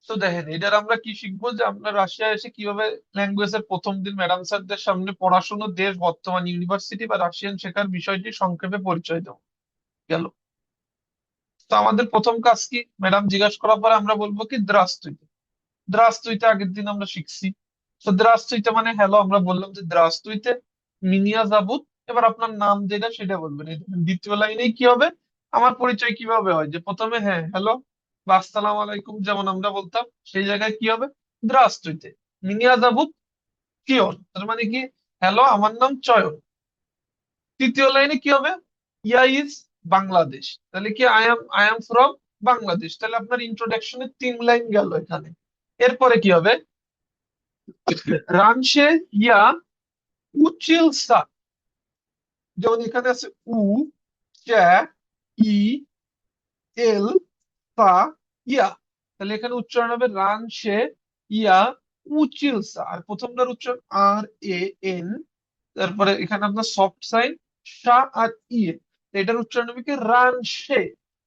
তো দেখেন এটার আমরা কি শিখবো, যে আমরা রাশিয়া এসে কিভাবে ল্যাঙ্গুয়েজের প্রথম দিন ম্যাডাম স্যারদের সামনে পড়াশোনা, দেশ, বর্তমান ইউনিভার্সিটি বা রাশিয়ান শেখার বিষয়টি সংক্ষেপে পরিচয় দেবো। গেল। তো আমাদের প্রথম কাজ কি, ম্যাডাম জিজ্ঞাসা করার পরে আমরা বলবো কি দ্রাস্তুইতে। দ্রাস্তুইতে আগের দিন আমরা শিখছি। তো দ্রাস্তুইতে মানে হ্যালো, আমরা বললাম যে দ্রাস্তুইতে, মিনিয়া যাবুত। এবার আপনার নাম যেটা সেটা বলবেন। এই দেখেন, দ্বিতীয় লাইনেই কি হবে, আমার পরিচয় কিভাবে হয়, যে প্রথমে হ্যাঁ হ্যালো বা আসসালাম আলাইকুম যেমন আমরা বলতাম, সেই জায়গায় কি হবে দ্রাস্তুইতে। মিনিয়া যাবুত কিয়ন, তার মানে কি হ্যালো আমার নাম চয়ন। তৃতীয় লাইনে কি হবে, ইয়া ইজ বাংলাদেশ, তাহলে কি আই এম ফ্রম বাংলাদেশ। তাহলে আপনার ইন্ট্রোডাকশনের 3 লাইন গেল এখানে। এরপরে কি হবে, রানসে ইয়া উচিলসা, যেমন এখানে আছে উ, চ্যা, ই, এল, সা, ইয়া। তাহলে এখানে উচ্চারণ হবে রানসে ইয়া উচিলসা, আর প্রথমটার উচ্চারণ আর এ এন, তারপরে এখানে আপনার সফট সাইন সা আর ইয়ে। এটার উচ্চারণ হবে কি রানসে।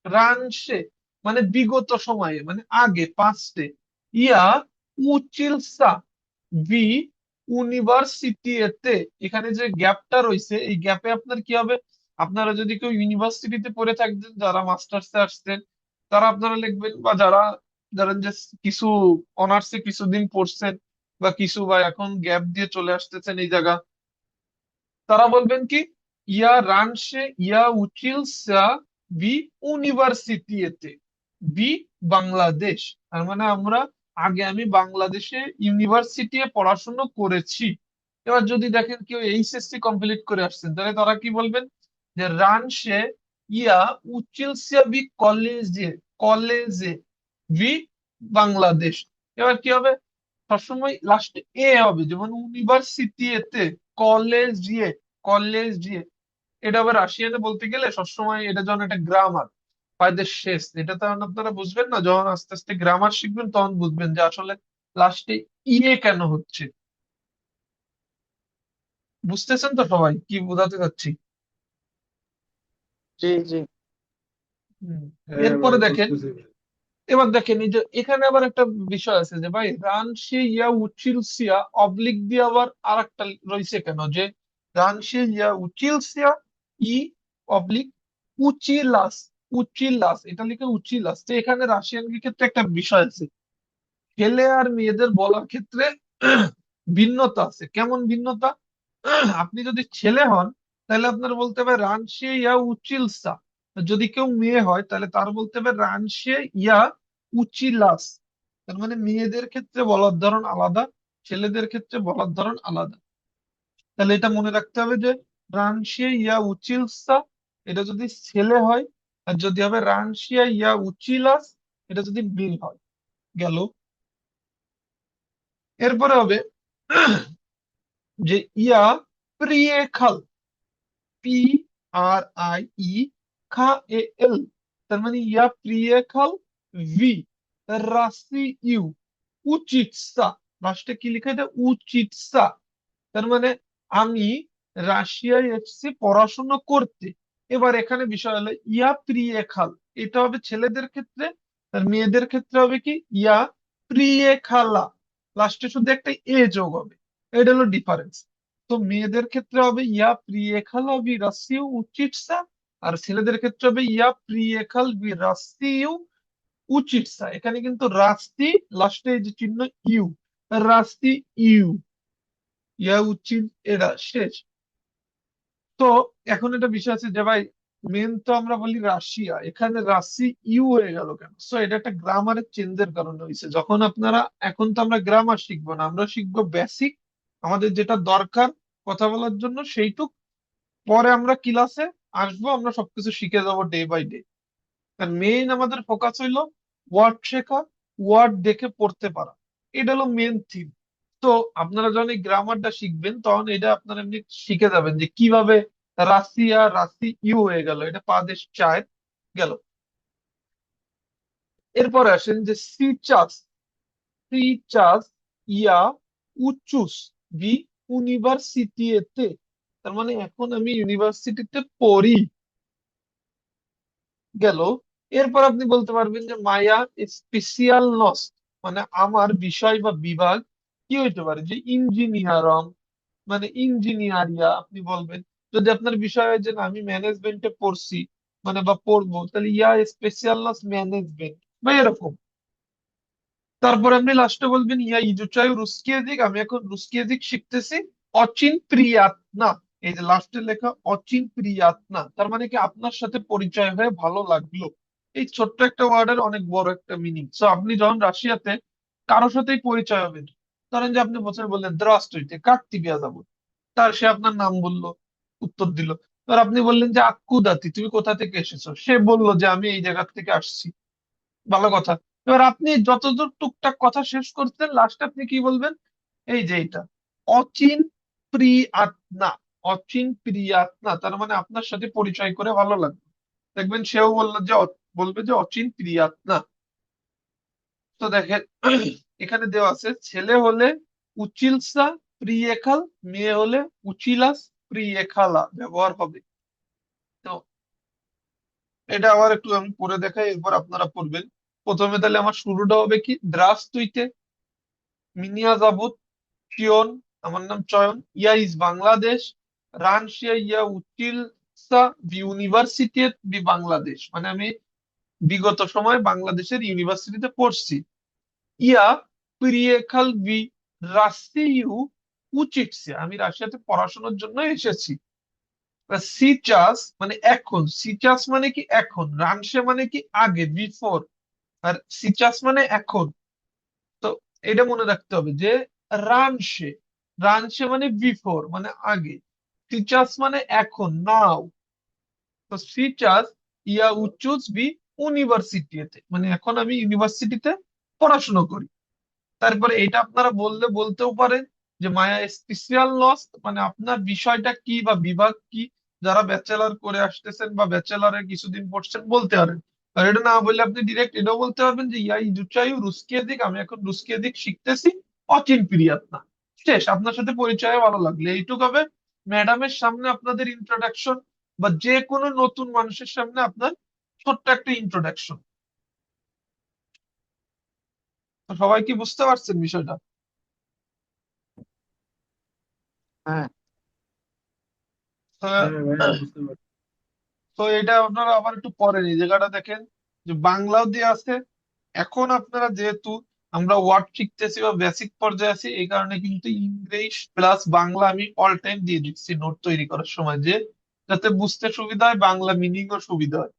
রানসে মানে বিগত সময়ে, মানে আগে, পাস্টে। ইয়া উচিলসা ভি ইউনিভার্সিটিতে, এখানে যে গ্যাপটা রয়েছে এই গ্যাপে আপনার কি হবে, আপনারা যদি কেউ ইউনিভার্সিটিতে পড়ে থাকতেন, যারা মাস্টার্সে আসছেন, তারা আপনারা লিখবেন, বা যারা ধরেন যে কিছু অনার্সে কিছুদিন পড়ছেন, বা কিছু বা এখন গ্যাপ দিয়ে চলে আসতেছেন এই জায়গা, তারা বলবেন কি ইয়া রানসে ইয়া উচিলসা বি ইউনিভার্সিটিতে বি বাংলাদেশ। তার মানে আমরা আগে আমি বাংলাদেশে ইউনিভার্সিটি পড়াশোনা করেছি। এবার যদি দেখেন কেউ এইচএসসি কমপ্লিট করে আসছেন, তাহলে তারা কি বলবেন, যে রানসে ইয়া উচিলসা বি কলেজে, কলেজে বি বাংলাদেশ। এবার কি হবে, সবসময় লাস্টে এ হবে, যেমন ইউনিভার্সিটিতে, কলেজিয়ে, কলেজিয়ে। এটা আবার রাশিয়াতে বলতে গেলে সবসময় এটা যখন একটা গ্রামার পায়দের শেষ, এটা তখন আপনারা বুঝবেন না, যখন আস্তে আস্তে গ্রামার শিখবেন তখন বুঝবেন যে আসলে লাস্টে ইয়ে কেন হচ্ছে। বুঝতেছেন তো সবাই কি বোঝাতে চাচ্ছি? জি জি। হুম। হ্যাঁ এরপরে ভাই দেখেন, বুঝতেছি। এবার দেখেন এই যে এখানে আবার একটা বিষয় আছে, যে ভাই রানসে ইয়া উচিলসিয়া অবলিক দিয়ে আবার আর একটা রয়েছে কেন, যে রানসে ইয়া উচিলসিয়া ই অবলিক উচিলাস, উচিলাস, এটা লিখে উচিলাস। তো এখানে রাশিয়ান ক্ষেত্রে একটা বিষয় আছে, ছেলে আর মেয়েদের বলার ক্ষেত্রে ভিন্নতা আছে। কেমন ভিন্নতা, আপনি যদি ছেলে হন তাহলে আপনার বলতে হবে রানসে ইয়া উচিলসা, যদি কেউ মেয়ে হয় তাহলে তার বলতে হবে রানসে ইয়া উচিলাস। তার মানে মেয়েদের ক্ষেত্রে বলার ধরন আলাদা, ছেলেদের ক্ষেত্রে বলার ধরন আলাদা। তাহলে এটা মনে রাখতে হবে যে রানসে ইয়া উচিলসা, এটা যদি ছেলে হয়, আর যদি হবে রানসিয়া ইয়া উচিলাস, এটা যদি মেয়ে হয়। গেল। এরপরে হবে যে ইয়া প্রিয়েখাল, পি আর আই ই খা এ এল, তার মানে ইয়া প্রিয়েখাল ভি রাসি ইউ উচিতসা, লাস্টে কি লিখে এটা উচিতসা। তার মানে আমি রাশিয়ায় এসেছি পড়াশোনা করতে। এবার এখানে বিষয় হলো ইয়া প্রিয়েখাল, এটা হবে ছেলেদের ক্ষেত্রে, আর মেয়েদের ক্ষেত্রে হবে কি ইয়া প্রিয়েখালা, লাস্টে শুধু একটা এ যোগ হবে। এটা হলো ডিফারেন্স। তো মেয়েদের ক্ষেত্রে হবে ইয়া প্রিয়েখালা বি রাসিউ উচিতসা, আর ছেলেদের ক্ষেত্রে হবে ইয়া প্রিয়েখাল বি রাসিউ উচিতসা। এখানে কিন্তু রাস্তি লাস্টে যে চিহ্ন ইউ, রাস্তি ইউ, ইয়া উচিত এরা শেষ। তো এখন একটা বিষয় আছে যে ভাই মেন তো আমরা বলি রাশিয়া, এখানে রাশি ইউ হয়ে গেল কেন? সো এটা একটা গ্রামারের চেঞ্জের কারণে হয়েছে। যখন আপনারা, এখন তো আমরা গ্রামার শিখবো না, আমরা শিখবো বেসিক, আমাদের যেটা দরকার কথা বলার জন্য সেইটুক। পরে আমরা ক্লাসে আসবো, আমরা সবকিছু শিখে যাবো ডে বাই ডে। আর মেইন আমাদের ফোকাস হইলো ওয়ার্ড শেখা, ওয়ার্ড দেখে পড়তে পারা, এটা হলো মেন থিম। তো আপনারা যখন এই গ্রামারটা শিখবেন তখন এটা আপনারা এমনি শিখে যাবেন যে কিভাবে রাশিয়া রাশি ইউ হয়ে গেল, এটা পাদেশ চায় গেল। এরপরে আসেন যে সি চাষ, সি চাষ ইয়া উচুস বি ইউনিভার্সিটিতে, তার মানে এখন আমি ইউনিভার্সিটিতে পড়ি। গেল। এরপর আপনি বলতে পারবেন যে মায়া স্পেশিয়াল নস, মানে আমার বিষয় বা বিভাগ কি হইতে পারে, যে ইঞ্জিনিয়ারম, মানে ইঞ্জিনিয়ারিয়া আপনি বলবেন। যদি আপনার বিষয় হয় যে না আমি ম্যানেজমেন্টে পড়ছি মানে বা পড়বো, তাহলে ইয়া স্পেশালনাস ম্যানেজমেন্ট বা এরকম। তারপরে আপনি লাস্টে বলবেন ইয়া ইজুচাই রুস্কি এদিক, আমি এখন রুস্কি এদিক শিখতেছি। অচিন প্রিয়াতনা, এই যে লাস্টে লেখা অচিন প্রিয়াতনা, তার মানে কি আপনার সাথে পরিচয় হয়ে ভালো লাগলো। এই ছোট্ট একটা ওয়ার্ডের অনেক বড় একটা মিনিং। সো আপনি যখন রাশিয়াতে কারোর সাথেই পরিচয় হবেন, ধরেন যে আপনি বছর বললেন দ্রাস্তুইতে কাক টিবিয়া যাবো, তার সে আপনার নাম বললো, উত্তর দিল। এবার আপনি বললেন যে আক্কুদাতি, তুমি কোথা থেকে এসেছো, সে বললো যে আমি এই জায়গা থেকে আসছি। ভালো কথা। এবার আপনি যতদূর টুকটাক কথা শেষ করছেন, লাস্টে আপনি কি বলবেন, এই যে এটা অচিন প্রিয়াতনা, অচিন প্রিয়াতনা, তার মানে আপনার সাথে পরিচয় করে ভালো লাগবে। দেখবেন সেও বললো যে বলবে যে অচিন প্রিয়াতনা। তো দেখেন এখানে দেওয়া আছে ছেলে হলে উচিলসা প্রিয়েখাল, মেয়ে হলে উচিলাস প্রিয়েখালা ব্যবহার হবে। তো এটা আবার একটু আমি পড়ে দেখাই, এরপর আপনারা পড়বেন। প্রথমে তাহলে আমার শুরুটা হবে কি, দ্রাস তুইতে মিনিয়া যাবুত চিয়ন, আমার নাম চয়ন, ইয়া ইজ বাংলাদেশ, রানশিয়া ইয়া উচিলসা বি ইউনিভার্সিটি বি বাংলাদেশ, মানে আমি বিগত সময় বাংলাদেশের ইউনিভার্সিটিতে পড়ছি। ইয়া প্রিয়েখাল বি রাশিয়াউ উচিটসে, আমি রাশিয়াতে পড়াশোনার জন্য এসেছি। সিচাস মানে এখন, সিচাস মানে কি এখন, রানসে মানে কি আগে বিফোর, আর সিচাস মানে এখন। তো এটা মনে রাখতে হবে যে রানসে, রানসে মানে বিফোর মানে আগে, সিচাস মানে এখন নাও। তো সিচাস ইয়া উচুস বি ইউনিভার্সিটিতে, মানে এখন আমি ইউনিভার্সিটিতে পড়াশোনা করি। তারপরে এটা আপনারা বললে বলতেও পারেন যে মায়া স্পেশাল লস, মানে আপনার বিষয়টা কি বা বিভাগ কি। যারা ব্যাচেলার করে আসতেছেন বা ব্যাচেলারে কিছুদিন পড়ছেন বলতে পারেন। আর এটা না বললে আপনি ডিরেক্ট এটাও বলতে পারবেন যে ইয়া ইজুচাইউ রুস্কি দিক, আমি এখন রুস্কি দিক শিখতেছি। অচিন পিরিয়াদ না, শেষ। আপনার সাথে পরিচয় ভালো লাগলে এইটুকু হবে। ম্যাডামের সামনে আপনাদের ইন্ট্রোডাকশন বা যে কোনো নতুন মানুষের সামনে আপনার ছোট্ট একটা ইন্ট্রোডাকশন। সবাই কি বুঝতে পারছেন বিষয়টা? হ্যাঁ আহ, হ্যাঁ ভাইয়া বুঝতে পারছি। তো এটা আপনারা আবার একটু পরের এই জায়গাটা দেখেন, যে বাংলাও দিয়ে আছে। এখন আপনারা যেহেতু আমরা ওয়ার্ড শিখতেছি বা বেসিক পর্যায়ে আছি, এই কারণে কিন্তু ইংলিশ প্লাস বাংলা আমি অল টাইম দিয়ে দিচ্ছি নোট তৈরি করার সময়, যে যাতে বুঝতে সুবিধা হয়, বাংলা মিনিংও সুবিধা হয়।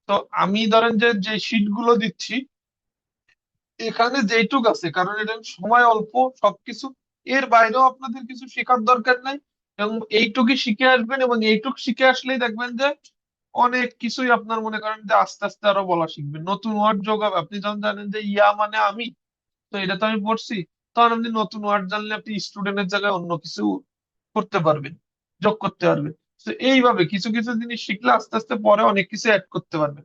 তো আমি ধরেন যে যে শিট গুলো দিচ্ছি, এখানে যেইটুক আছে, কারণ এটা সময় অল্প, সবকিছু এর বাইরেও আপনাদের কিছু শেখার দরকার নাই, এবং এইটুকুই শিখে আসবেন, এবং এইটুক শিখে আসলেই দেখবেন যে অনেক কিছুই আপনার মনে করেন যে আস্তে আস্তে আরো বলা শিখবেন, নতুন ওয়ার্ড যোগ হবে। আপনি যখন জানেন যে ইয়া মানে আমি, তো এটা তো আমি পড়ছি, তখন আপনি নতুন ওয়ার্ড জানলে আপনি স্টুডেন্টের জায়গায় অন্য কিছু করতে পারবেন, যোগ করতে পারবেন। তো এইভাবে কিছু কিছু জিনিস শিখলে আস্তে আস্তে পরে অনেক কিছু অ্যাড করতে পারবেন।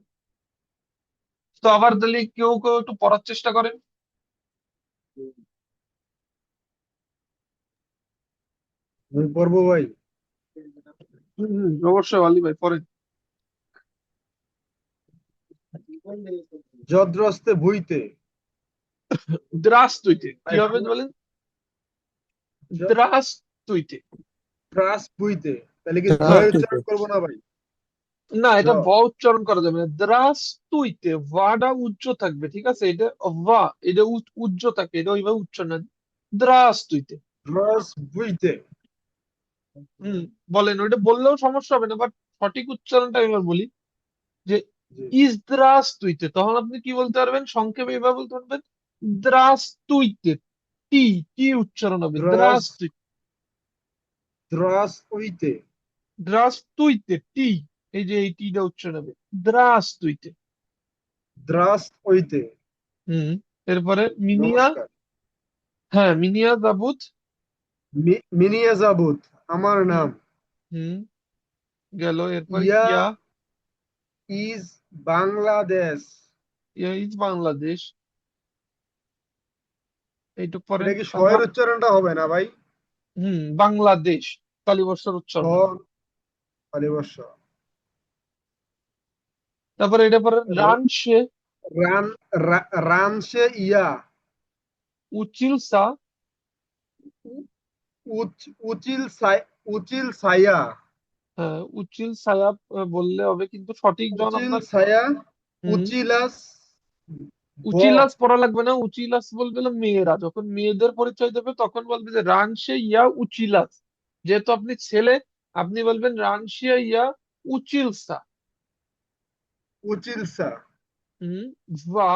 তো আবার তাহলে কেউ কেউ একটু পড়ার চেষ্টা করেন। আমি পড়বো ভাই। অবশ্যই আলী ভাই পড়েন। যদ্রস্তে ভুইতে। দ্রাস্তুইতে কি ভাই হবে বাংলা বলেন? দ্রাস্তুইতে। প্রাস ভুইতে, তাহলে কি হ্যাঁ, জয়ের উচ্চারণ করবো না ভাই? না জ এটা ভ উচ্চারণ করা যাবে না, দ্রাস্তুইতে ভাটা উচ্চ থাকবে, ঠিক আছে, এটা ভা, এটা উচ্চ থাকবে, এটা ওইভাবে উচ্চ না। দ্রাস্তুইতে। রস ভুইতে। হম, বলেন, ওইটা বললেও সমস্যা হবে না, বাট সঠিক উচ্চারণটা আমি এবার বলি, যে জি। ইজদ্রাস্তুইতে, তখন আপনি কি বলতে পারবেন, সংক্ষেপে এভাবে বলতে পারবেন, দ্রাস্তুইতে। টি, টি উচ্চারণ হবে দ্রস দ্রাস্তুইতে। দ্রস উইতে। দ্রাস্তুইতে টি, এই যে এই টিটা উচ্চারণ হবে দ্রাস্তুইতে। দ্রাস উইতে। হুম, এরপরে মিনিয়া, নমস্কার। হ্যাঁ মিনিয়া যাবুত। মিনিয়া যাবুত, আমার হুম, নাম। হুম, গেল। এরপরে ইয়া ইয়া, ইজ বাংলাদেশ। ইয়া ইজ বাংলাদেশ। এইটুক এটা পরেন। কি তারপর শয়ের উচ্চারণটা হবে না ভাই? বাংলাদেশ তালিবর্ষের শ উচ্চারণ হবে। পালিবর্ষ। তারপরে এটা পরে রানসে। রান রানসে ইয়া। উচিলসা, উচ উচিল সাই উচিল সায়া হ্যাঁ উচিল সায়াব বললে হবে, কিন্তু সঠিক জন উচিল আপনার সায়া হুম উচিলাস ব উচিলাস পড়া লাগবে না, উচিলাস বলবে হলো মেয়েরা, যখন মেয়েদের পরিচয় দেবে তখন বলবে যে রানসে ইয়া উচিলাস। যেহেতু আপনি ছেলে, আপনি বলবেন রানসিয়া ইয়া উচিলসা। উচিলসা হুম বা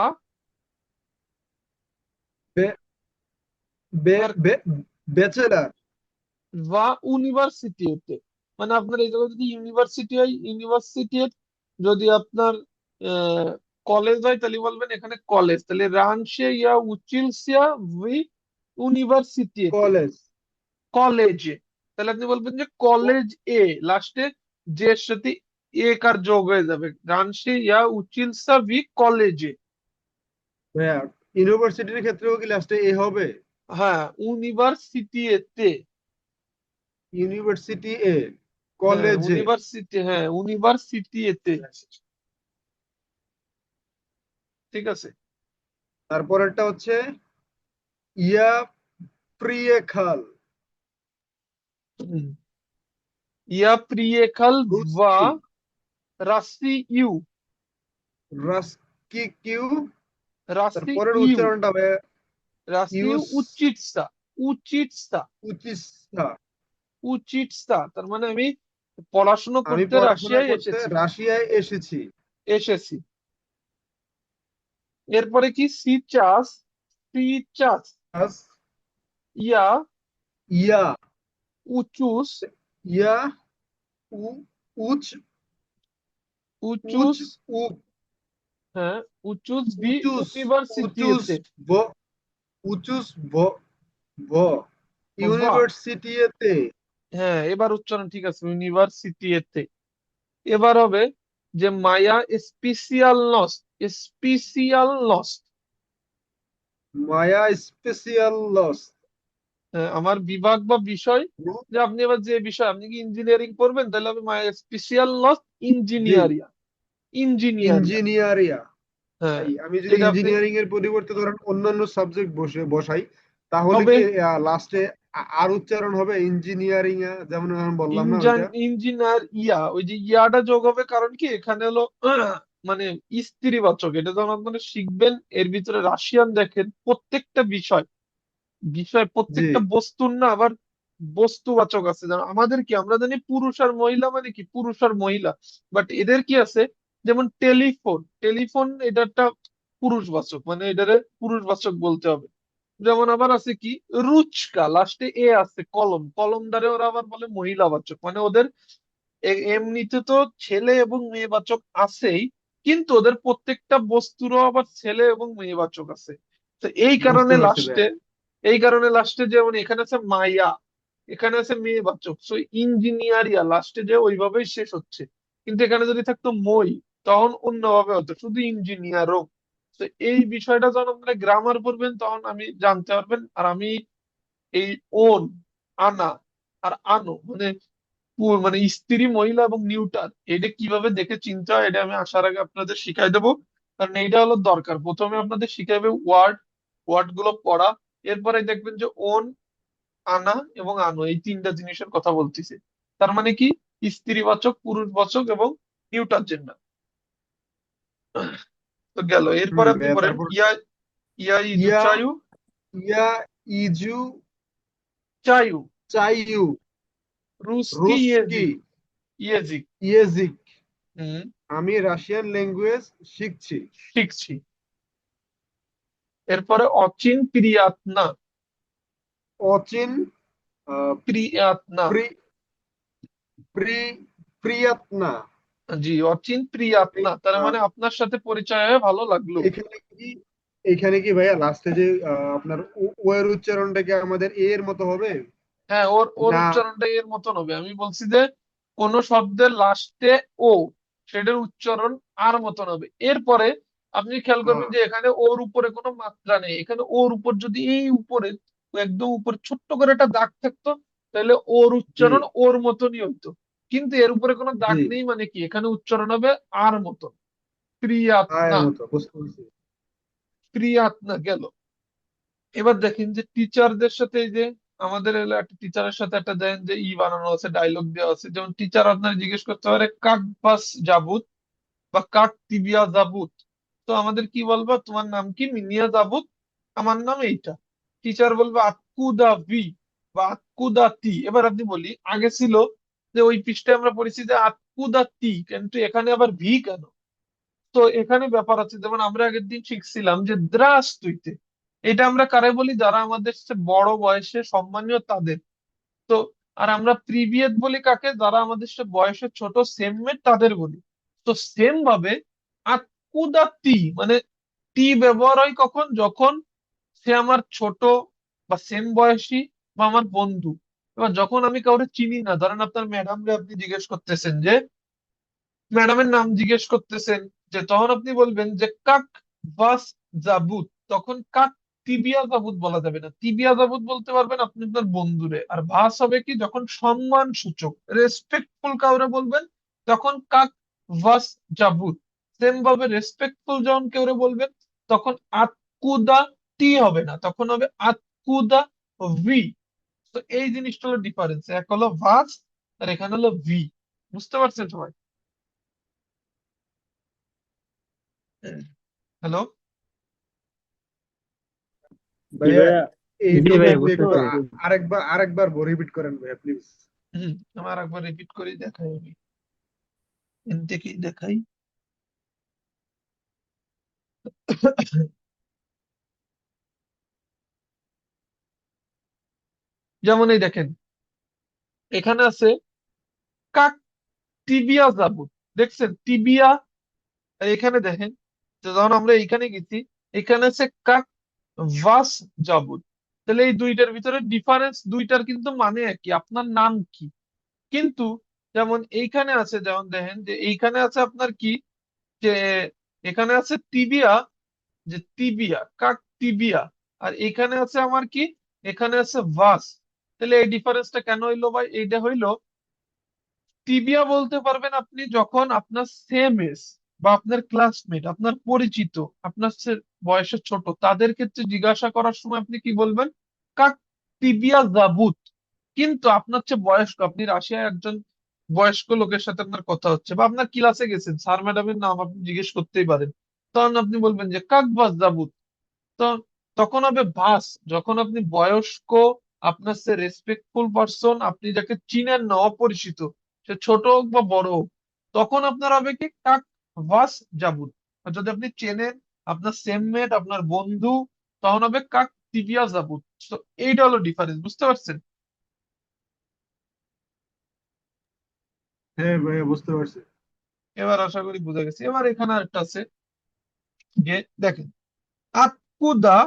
বে বে আর বে ব্যাচেলার বা ইউনিভার্সিটিতে, মানে আপনার এই জায়গায় যদি ইউনিভার্সিটি হয় ইউনিভার্সিটির, যদি আপনার কলেজ হয় তাহলে বলবেন এখানে কলেজ, তাহলে রানসে ইয়া উচিলসিয়া ভি ইউনিভার্সিটিতে, কলেজ কলেজে। তাহলে আপনি বলবেন যে কলেজ এ, লাস্টে যে এর সাথে এ কার যোগ হয়ে যাবে, রানসে ইয়া উচিলসা ভি কলেজে। ভাইয়া ইউনিভার্সিটির ক্ষেত্রেও কি লাস্টে এ হবে? হ্যাঁ ইউনিভার্সিটিতে, ইউনিভার্সিটি এ হ্যাঁ কলেজে ইউনিভার্সিটি, হ্যাঁ ইউনিভার্সিটিতে, ঠিক আছে। তারপরেরটা হচ্ছে ইয়া প্রিয়ে খাল হুম। ইয়া প্রিয়েখাল বা রুস্কি রাশি ইউ, রাস্কি কিউ রাশি তারপরের ইউ, উচ্চারণটা ভাইয়া রাশি ইউ ইউস উচিতসা, উচিতসা, উচিস্তা উচিতসা। তার মানে আমি পড়াশোনা আমি করতে পড়াশোনা রাশিয়ায় করতে এসেছি, রাশিয়ায় এসেছি এসেছি। এরপরে কি সি চাস, সি চাস আস ইয়া ইয়া উচুস, ইয়া উ উচ উচ উচুস, উ হ্যাঁ উচুস বি উচুস উচুস ইউনিভার্সিটিতে, ব উচুস ব ব বা, ইউনিভার্সিটিতে হ্যাঁ এবার উচ্চারণ ঠিক আছে, ইউনিভার্সিটিতে। এবার হবে যে মায়া স্পেশিয়াল নস, স্পেশিয়াল নস, মায়া স্পেশাল লস আমার বিভাগ বা বিষয়, যে আপনি এবার যে বিষয়, আপনি কি ইঞ্জিনিয়ারিং পড়বেন, তাহলে হবে মায়া স্পেশিয়াল নস জি ইঞ্জিনিয়ারিয়া, ইঞ্জিনিয়ারিয়া, ইঞ্জিনিয়ারিয়া হ্যাঁ আমি যদি এটা আপনি ইঞ্জিনিয়ারিং এর পরিবর্তে ধরেন অন্যান্য সাবজেক্ট বসাই তাহলে হবে কি লাস্টে আর উচ্চারণ হবে ইঞ্জিনিয়ারিং যেমন আমি বললাম না ইঞ্জান ওইটা ইঞ্জিনিয়ার ইয়া, ওই যে ইয়াটা যোগ হবে, কারণ কি এখানে হলো মানে স্ত্রীবাচক, এটা যখন আপনারা শিখবেন এর ভিতরে রাশিয়ান দেখেন প্রত্যেকটা বিষয়, বিষয় জি প্রত্যেকটা বস্তুর না আবার বস্তুবাচক আছে, যেমন আমাদের কি আমরা জানি পুরুষ আর মহিলা, মানে কি পুরুষ আর মহিলা, বাট এদের কি আছে, যেমন টেলিফোন, টেলিফোন এটা একটা পুরুষবাচক, মানে এটারে পুরুষবাচক বলতে হবে। যেমন আবার আছে কি রুচকা, লাস্টে এ আছে, কলম, কলম দ্বারা ওরা আবার বলে মহিলাবাচক, মানে ওদের এমনিতে তো ছেলে এবং মেয়েবাচক আছেই, কিন্তু ওদের প্রত্যেকটা বস্তুরও আবার ছেলে এবং মেয়েবাচক আছে। তো এই বুঝতে কারণে পারছি ভাইয়া লাস্টে, এই কারণে লাস্টে যেমন এখানে আছে মাইয়া, এখানে আছে মেয়েবাচক, সো ইঞ্জিনিয়ারিয়া লাস্টে যে ওইভাবেই শেষ হচ্ছে। কিন্তু এখানে যদি থাকতো মই, তখন অন্যভাবে হতো, শুধু ইঞ্জিনিয়ারও। তো এই বিষয়টা যখন আপনারা গ্রামার পড়বেন তখন আমি জানতে পারবেন। আর আমি এই ওন, আনা আর আনো, মানে মানে স্ত্রী, মহিলা এবং নিউটার, এটা কিভাবে দেখে চিনতে হয় এটা আমি আসার আগে আপনাদের শিখাই দেবো, কারণ এইটা হলো দরকার। প্রথমে আপনাদের শিখাইবে ওয়ার্ড, ওয়ার্ড গুলো পড়া, এরপরে দেখবেন যে ওন, আনা এবং আনো এই তিনটা জিনিসের কথা বলতেছে। তার মানে কি স্ত্রীবাচক, পুরুষবাচক এবং নিউটার জেন্ডার। তো গেল, এরপরে আপনি ভাইয়া পড়েন তারপর ইয়া, ইয়া ইজু ইয়া চায়ু, ইয়া ইজু চায়ু চাইউ রুস্কি রুস্কি ইয়েজিক, ইয়েজিক। ইয়েজিক হুম আমি রাশিয়ান ল্যাঙ্গুয়েজ শিখছি শিখছি। এরপরে অচিন প্রিয়াতনা, অচিন আহ, প্রিয়াতনা, প্রি প্রি প্রিয়াতনা জি অচিন প্রিয়াতনা, তার আহ, মানে আপনার সাথে পরিচয় হয়ে ভালো লাগলো। এখানে কি এখানে কি ভাইয়া লাস্টে যে আপনার ও এর উচ্চারণটা কি আমাদের এ এর মতো হবে হ্যাঁ ওর ওর না উচ্চারণটা এর মতন হবে, আমি বলছি যে কোন শব্দের লাস্টে ও, সেটার উচ্চারণ আর মতন হবে। এরপরে আপনি খেয়াল করবেন আহ, যে এখানে ওর উপরে কোনো মাত্রা নেই, এখানে ওর উপর যদি এই উপরে একদম উপরে ছোট্ট করে একটা দাগ থাকতো, তাহলে ওর জি উচ্চারণ ওর মতনই হইতো। কিন্তু এর উপরে কোনো জি দাগ নেই, মানে কি এখানে উচ্চারণ হবে আর মতন, আয়ের প্রিয়াতনা, মতো বুঝতে পারছি প্রিয়াতনা গেল। এবার দেখেন যে টিচারদের সাথে এই যে আমাদের এলো একটা টিচারের সাথে একটা দেন যে বানানো আছে, ডায়লগ দেওয়া আছে, যেমন টিচার আপনার জিজ্ঞেস করতে পারে কাক বাস যাবুত বা কাক তিবিয়া যাবুত। তো আমাদের কি বলবো, তোমার নাম কি? মিনিয়া যাবুত, আমার নাম এইটা। টিচার বলবে আক্কুদা ভি বা আক্কুদা তি। এবার আপনি বলি, আগে ছিল যে ওই পৃষ্ঠায় আমরা পড়েছি যে আক্কুদা তি, কিন্তু এখানে আবার ভি কেন? তো এখানে ব্যাপার আছে, যেমন আমরা আগের দিন শিখছিলাম যে দ্রাস তুইতে, এটা আমরা কারে বলি? যারা আমাদের চেয়ে বড় বয়সে সম্মানীয় তাদের। তো আর আমরা প্রিভিয়েট বলি কাকে? যারা আমাদের চেয়ে বয়সে ছোট, সেম মেট তাদের বলি। তো সেম ভাবে আকুদা তি মানে টি ব্যবহার হয় কখন? যখন সে আমার ছোট বা সেম বয়সী বা আমার বন্ধু। এবার যখন আমি কাউকে চিনি না, ধরেন আপনার ম্যাডামকে আপনি জিজ্ঞেস করতেছেন যে ম্যাডামের নাম জিজ্ঞেস করতেছেন, যে তখন আপনি বলবেন যে কাক ভাস জাবুত। তখন কাক তিবিয়া জাবুত বলা যাবে না, তিবিয়া জাবুত বলতে পারবেন আপনি আপনার বন্ধুরে। আর ভাস হবে কি? যখন সম্মান সূচক রেসপেক্টফুল কাউরে বলবেন তখন কাক ভাস জাবুত। সেম ভাবে রেসপেক্টফুল যখন কেউরে বলবেন তখন আতকুদা টি হবে না, তখন হবে আতকুদা ভি। তো এই জিনিসটা হলো ডিফারেন্স, এক হলো ভাস আর এখানে হলো ভি। বুঝতে পারছেন সবাই? হ্যালো? জি ভাইয়া ভাইয়া। জি এইটুকু ভাইয়া আপনি বুঝতে একটু পারছি। আরেকবার রিপিট করেন ভাইয়া প্লিজ। আমার একবার রিপিট করে দেখাই, আমি এন থেকেই দেখাই। যেমন এই দেখেন, এখানে আছে কাক টিবিয়া যাবুত, দেখছেন টিবিয়া। আর এখানে দেখেন যে যখন আমরা এইখানে গেছি, এখানে আছে কাক ভাস যাবুত। তাহলে এই দুইটার ভিতরে ডিফারেন্স, দুইটার কিন্তু মানে একই, আপনার নাম কি। কিন্তু যেমন এইখানে আছে, যেমন দেখেন যে এইখানে আছে আপনার কি, যে এখানে আছে টিবিয়া, যে টিবিয়া কাক টিবিয়া। আর এখানে আছে আমার কি, এখানে আছে ভাস। তাহলে এই ডিফারেন্সটা কেন হইলো ভাই? এইটা হইলো, টিবিয়া বলতে পারবেন আপনি যখন আপনার সেম এজ বা আপনার ক্লাসমেট, আপনার পরিচিত, আপনার চেয়ে বয়সে ছোট, তাদের ক্ষেত্রে জিজ্ঞাসা করার সময় আপনি কি বলবেন? কাক টিবিয়া জাবুত। কিন্তু আপনার চেয়ে বয়স্ক, আপনি রাশিয়ায় একজন বয়স্ক লোকের সাথে আপনার কথা হচ্ছে বা আপনার ক্লাসে গেছেন, স্যার ম্যাডামের নাম আপনি জিজ্ঞেস করতেই পারেন, তখন আপনি বলবেন যে কাক বাস জাবুত। তো তখন হবে ভাস যখন আপনি বয়স্ক, আপনার সে রেসপেক্টফুল পারসন, আপনি যাকে চিনেন না, অপরিচিত, সে ছোট হোক বা বড় হোক, তখন আপনার হবে কি কাক ভাস জাবুত। আর যদি আপনি চেনেন, আপনার সেমমেট, আপনার বন্ধু, তখন হবে কাক তিবিয়া জাবুত। তো এইটা হলো ডিফারেন্স, বুঝতে পারছেন? হ্যাঁ ভাইয়া বুঝতে পারছি। এবার আশা করি বুঝা গেছে। এবার এখানে একটা আছে যে দেখেন আতকুদা,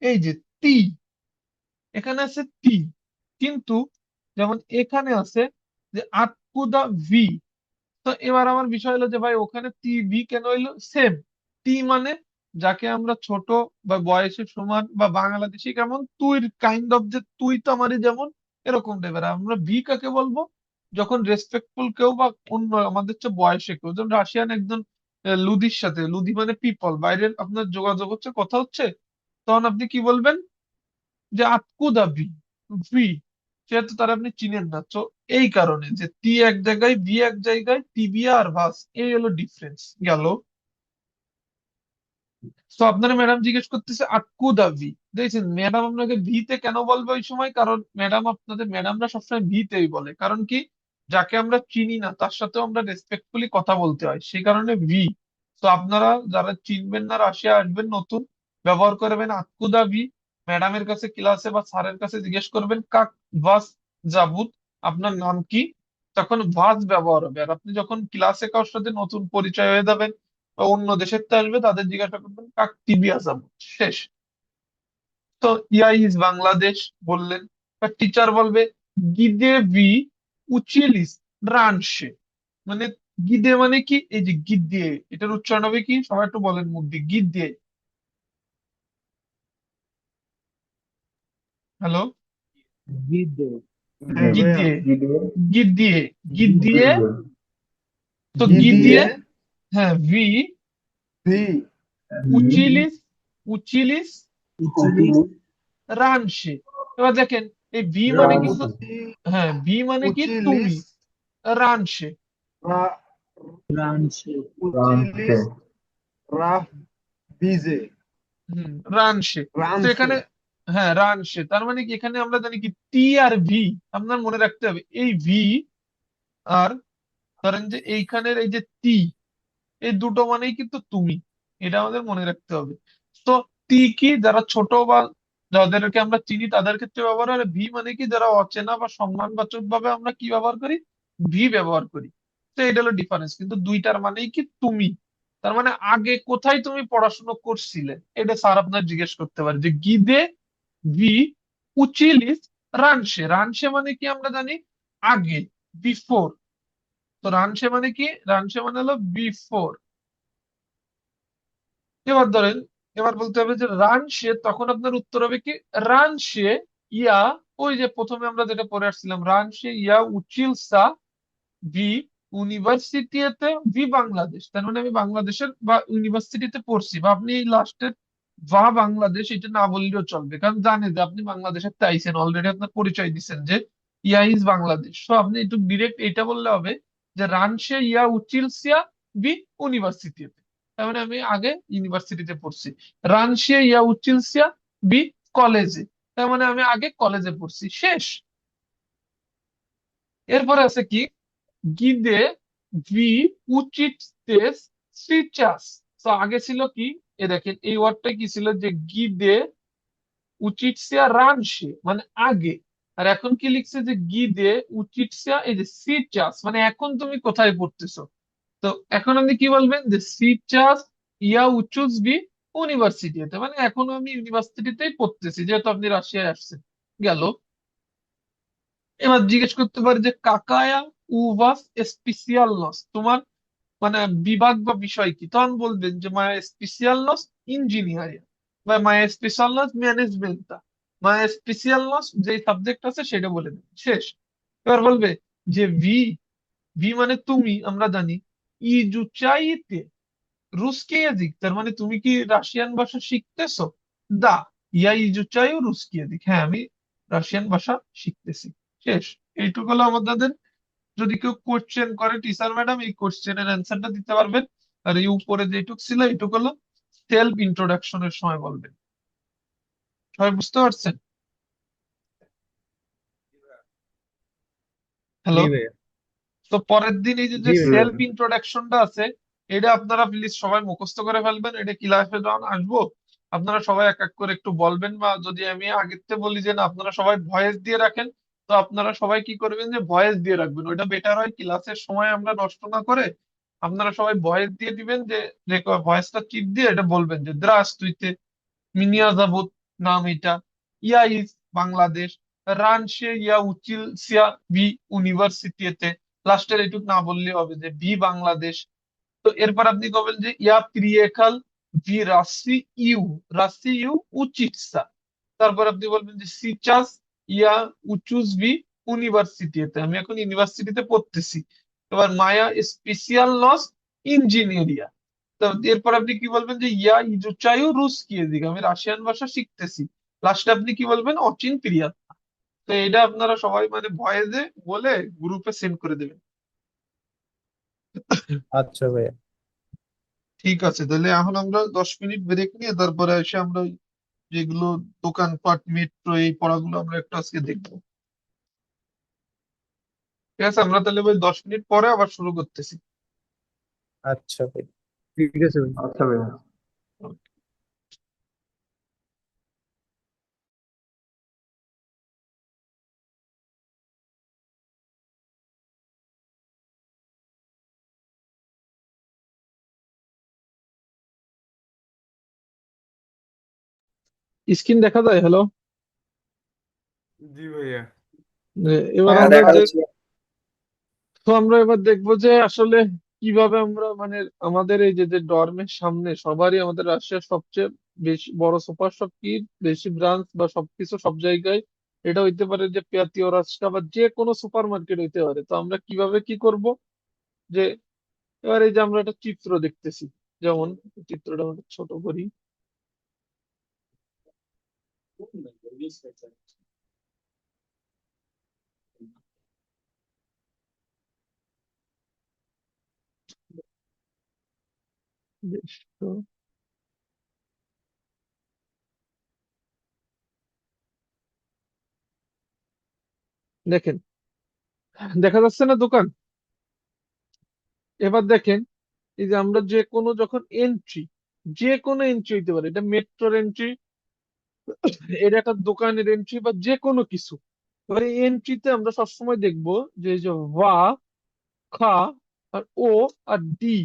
এই যে তি, এখানে আছে টি, কিন্তু যেমন এখানে আছে যে আতকুদা ভি। তো এবার আমার বিষয় হলো যে ভাই ওখানে টি ভি কেন হইলো? সেম টি মানে যাকে আমরা ছোট বা বয়সের সমান বা বাংলাদেশি কেমন তুই, কাইন্ড অফ যে তুই তো আমারই যেমন, এরকম টাইপের। আমরা ভি কাকে বলবো? যখন রেসপেক্টফুল কেউ বা অন্য আমাদের চেয়ে বয়সে কেউ, যেমন রাশিয়ান একজন লুদির সাথে, লুদি মানে পিপল, বাইরের আপনার যোগাযোগ হচ্ছে, কথা হচ্ছে, তখন আপনি কি বলবেন? যে আতকুদা ভি, ভি, সেহেতু তারা আপনি চিনেন না। তো এই কারণে যে টি এক জায়গায়, ভি এক জায়গায়, টিবিয়া আর ভাস, এই হলো ডিফারেন্স গেল। তো আপনার ম্যাডাম জিজ্ঞেস করতেছে আতকুদা ভি, দেখছেন ম্যাডাম আপনাকে ভিতে কেন বলবে ওই সময়? কারণ ম্যাডাম, আপনাদের ম্যাডামরা সবসময় ভিতেই বলে, কারণ কি, যাকে আমরা চিনি না তার সাথেও আমরা রেসপেক্টফুলি কথা বলতে হয়, সেই কারণে ভি। তো আপনারা যারা চিনবেন না, রাশিয়া আসবেন নতুন, ব্যবহার করবেন আতকুদা ভি। ম্যাডামের কাছে ক্লাসে বা স্যারের কাছে জিজ্ঞেস করবেন কাক ভাস জাবুত, আপনার নাম কি, তখন ভাস ব্যবহার হবে। আর আপনি যখন ক্লাসে কারোর সাথে নতুন পরিচয় হয়ে যাবেন বা অন্য দেশের থেকে আসবে, তাদের জিজ্ঞাসা করবেন কাক টিবিয়া জাবুত, শেষ। তো ইয়া ইজ বাংলাদেশ বললেন, টিচার বলবে গিদে ভি উচিলিস রানসে, মানে গিদে মানে কি? এই যে গিদ্দে, এটার উচ্চারণ হবে কি? সবাই একটু বলেন মুখ দিয়ে, গিদ্দে। হ্যালো? গিদ্দে। হ্যাঁ ভাইয়া। গিদ্দে, video, গিদ্দিয়ে, গিদ্দিয়ে। video, তো জি দিয়ে গিদ্দিয়ে, হ্যাঁ ভি ভি উচিলিস, উচিলিস actually, রানসে। এবার দেখেন এই ভি মানে কিন্তু, Ramsey, হ্যাঁ ভি মানে কি তুমি, উচিলিস রানসে। রা- Ramsey, উচিলিস রাফ বিজে রানসে। তো রামসে। এখানে, হ্যাঁ রানসে তার মানে কি, এখানে আমরা জানি কি টি আর ভি, আপনার মনে রাখতে হবে এই ভি আর ধরেন যে এইখানের এই যে টি, এই দুটো মানেই কিন্তু তুমি, এটা আমাদের মনে রাখতে হবে। তো টি কি, যারা ছোট বা যাদেরকে আমরা চিনি তাদের ক্ষেত্রে ব্যবহার হয়, আর ভি মানে কি যারা অচেনা বা সম্মানবাচক ভাবে আমরা কি ব্যবহার করি, ভি ব্যবহার করি। তো এটা হলো ডিফারেন্স, কিন্তু দুইটার মানেই কি তুমি। তার মানে আগে কোথায় তুমি পড়াশোনা করছিলে, এটা স্যার আপনার জিজ্ঞেস করতে পারে যে গিদে ভি উচিলিস রানসে। রানসে মানে কি আমরা জানি আগে, বিফোর। তো রানসে মানে কি, রানসে মানে হলো বিফোর। এবার ধরেন, এবার বলতে হবে যে রান সে, তখন আপনার উত্তর হবে কি রান সে ইয়া, ওই যে প্রথমে আমরা যেটা পড়ে আসছিলাম, রান সে ইয়া উচিলসা ভি ইউনিভার্সিটিতে ভি বাংলাদেশ। তার মানে আমি বাংলাদেশের বা ইউনিভার্সিটিতে পড়ছি, বা আপনি এই লাস্টের বা বাংলাদেশ এটা না বললেও চলবে, কারণ জানে যে আপনি বাংলাদেশের তাইছেন, অলরেডি আপনার পরিচয় দিচ্ছেন যে ইয়া ইজ বাংলাদেশ। তো আপনি একটু ডিরেক্ট এটা বললে হবে যে রানসে ইয়া উচিলসিয়া বি ইউনিভার্সিটিতে। তার মানে আমি আগে ইউনিভার্সিটিতে পড়ছি। রানসে ইয়া উচিলসিয়া বি কলেজে, তার মানে আমি আগে কলেজে পড়ছি, শেষ। এরপরে আছে কি গিদে ভি উচিতস সিচাস। তো আগে ছিল কি, এ দেখেন এই ওয়ার্ডটা কি ছিল যে গিদে উচিতসিয়া রানসে মানে আগে, আর এখন কি লিখছে যে গিদে উচিতসিয়া এই যে সিচাস মানে এখন তুমি কোথায় পড়তেছো। তো এখন আপনি কি বলবেন যে সিচাস ইয়া উচুস বি ইউনিভার্সিটিতে, মানে এখনো আমি ইউনিভার্সিটিতেই পড়তেছি, যেহেতু আপনি রাশিয়ায় আসছেন। গেল। এবার জিজ্ঞেস করতে পারি যে কাকায়া উভাস স্পেশিয়ালনস, তোমার মানে বিভাগ বা বিষয় কি, তখন বলবেন যে মায়া স্পেশালনস ইঞ্জিনিয়ারিং, বা মায়া স্পেশালনস ম্যানেজমেন্ট, মায়া স্পেশালনস যে সাবজেক্ট আছে সেটা বলে দেবেন, শেষ। এবার বলবে যে ভি, ভি মানে তুমি, আমরা জানি ইজুচাইতে রুস্কি এদিক, তার মানে তুমি কি রাশিয়ান ভাষা শিখতেছো, দা ইয়া ইজুচাইও রুস্কি এদিক, হ্যাঁ আমি রাশিয়ান ভাষা শিখতেছি, শেষ। এইটুকু হলো আমাদের, যদি কেউ কোশ্চেন করে টিচার ম্যাডাম এই কোশ্চেনের অ্যান্সারটা দিতে পারবেন। আর এই উপরে যেটুক ছিল এইটুক হলো সেলফ ইন্ট্রোডাকশনের সময় বলবেন। সবাই বুঝতে পারছেন? হ্যালো। জি ভাইয়া, তো পরের দিন এই যে যে জি ভাইয়া। সেলফ ইন্ট্রোডাকশনটা আছে, এটা আপনারা প্লিজ সবাই মুখস্থ করে ফেলবেন। এটা ক্লাসে যখন আসবো আপনারা সবাই এক এক করে একটু বলবেন, বা যদি আমি আগেতে বলি যে না আপনারা সবাই ভয়েস দিয়ে রাখেন, তো আপনারা সবাই কি করবেন যে ভয়েস দিয়ে রাখবেন, ওইটা বেটার হয়, ক্লাসের সময় আমরা নষ্ট না করে আপনারা সবাই ভয়েস দিয়ে দিবেন, যে ভয়েসটা চিপ দিয়ে এটা বলবেন যে দ্রাস্তুইতে মিনিয়া যাবত নাম এটা, ইয়া ইজ বাংলাদেশ, রানসে ইয়া উচিল সিয়া বি ইউনিভার্সিটিতে, লাস্টের এটুক না বললে হবে যে বি বাংলাদেশ। তো এরপর আপনি বলবেন যে ইয়া প্রিয়েখাল ভি রাশি ইউ, রাশি ইউ উচিতসা। তারপর আপনি বলবেন যে সিচাস ইয়া উচুস বি ইউনিভার্সিটিতে, আমি এখন ইউনিভার্সিটিতে পড়তেছি। এবার মায়া স্পেশাল লস ইঞ্জিনিয়ারিয়া। তো এরপর আপনি কি বলবেন যে ইয়া ইজুচায়ু রুস্কি এদিকে, আমি রাশিয়ান ভাষা শিখতেছি। লাস্টে আপনি কি বলবেন অচিন প্রিয়া। তো এটা আপনারা সবাই মানে ভয়েসে বলে গ্রুপে সেন্ড করে দেবেন। আচ্ছা ভাইয়া। ঠিক আছে, তাহলে এখন আমরা 10 মিনিট ব্রেক নিয়ে তারপরে এসে আমরা ওই যেগুলো দোকানপাট মেট্রো এই পড়াগুলো আমরা একটু আজকে দেখবো। ঠিক আছে, আমরা তাহলে ওই 10 মিনিট পরে আবার শুরু করতেছি। আচ্ছা ভাই। ঠিক আছে ভাই। আচ্ছা ভাইয়া। স্ক্রিন দেখা যায়? হ্যালো। জি ভাইয়া। এবার হ্যাঁ আমরা দেখা যে, যাচ্ছে। তো আমরা এবার দেখবো যে আসলে কিভাবে আমরা মানে আমাদের এই যে যে ডর্মের সামনে সবারই, আমাদের রাশিয়ার সবচেয়ে বেশি বড় সুপার শপ কি, বেশি ব্রাঞ্চ বা সবকিছু সব জায়গায়, এটা হইতে পারে যে পেতিয়ারাস্কা বা যে কোনো সুপার মার্কেট হইতে পারে। তো আমরা কিভাবে কি করব যে, এবার এই যে আমরা একটা চিত্র দেখতেছি, যেমন চিত্রটা আমরা ছোট করি। বেশ তো দেখেন, দেখা যাচ্ছে না দোকান? এবার দেখেন, এই যে আমরা যে কোনো যখন এন্ট্রি, যে কোনো এন্ট্রি হইতে পারে, এটা মেট্রোর এন্ট্রি, এটা একটা দোকানের এন্ট্রি, বা যে কোনো কিছু। এবার এই এন্ট্রিতে আমরা সবসময় দেখবো যে এই যে ভা, খা, আর ও, আর ডি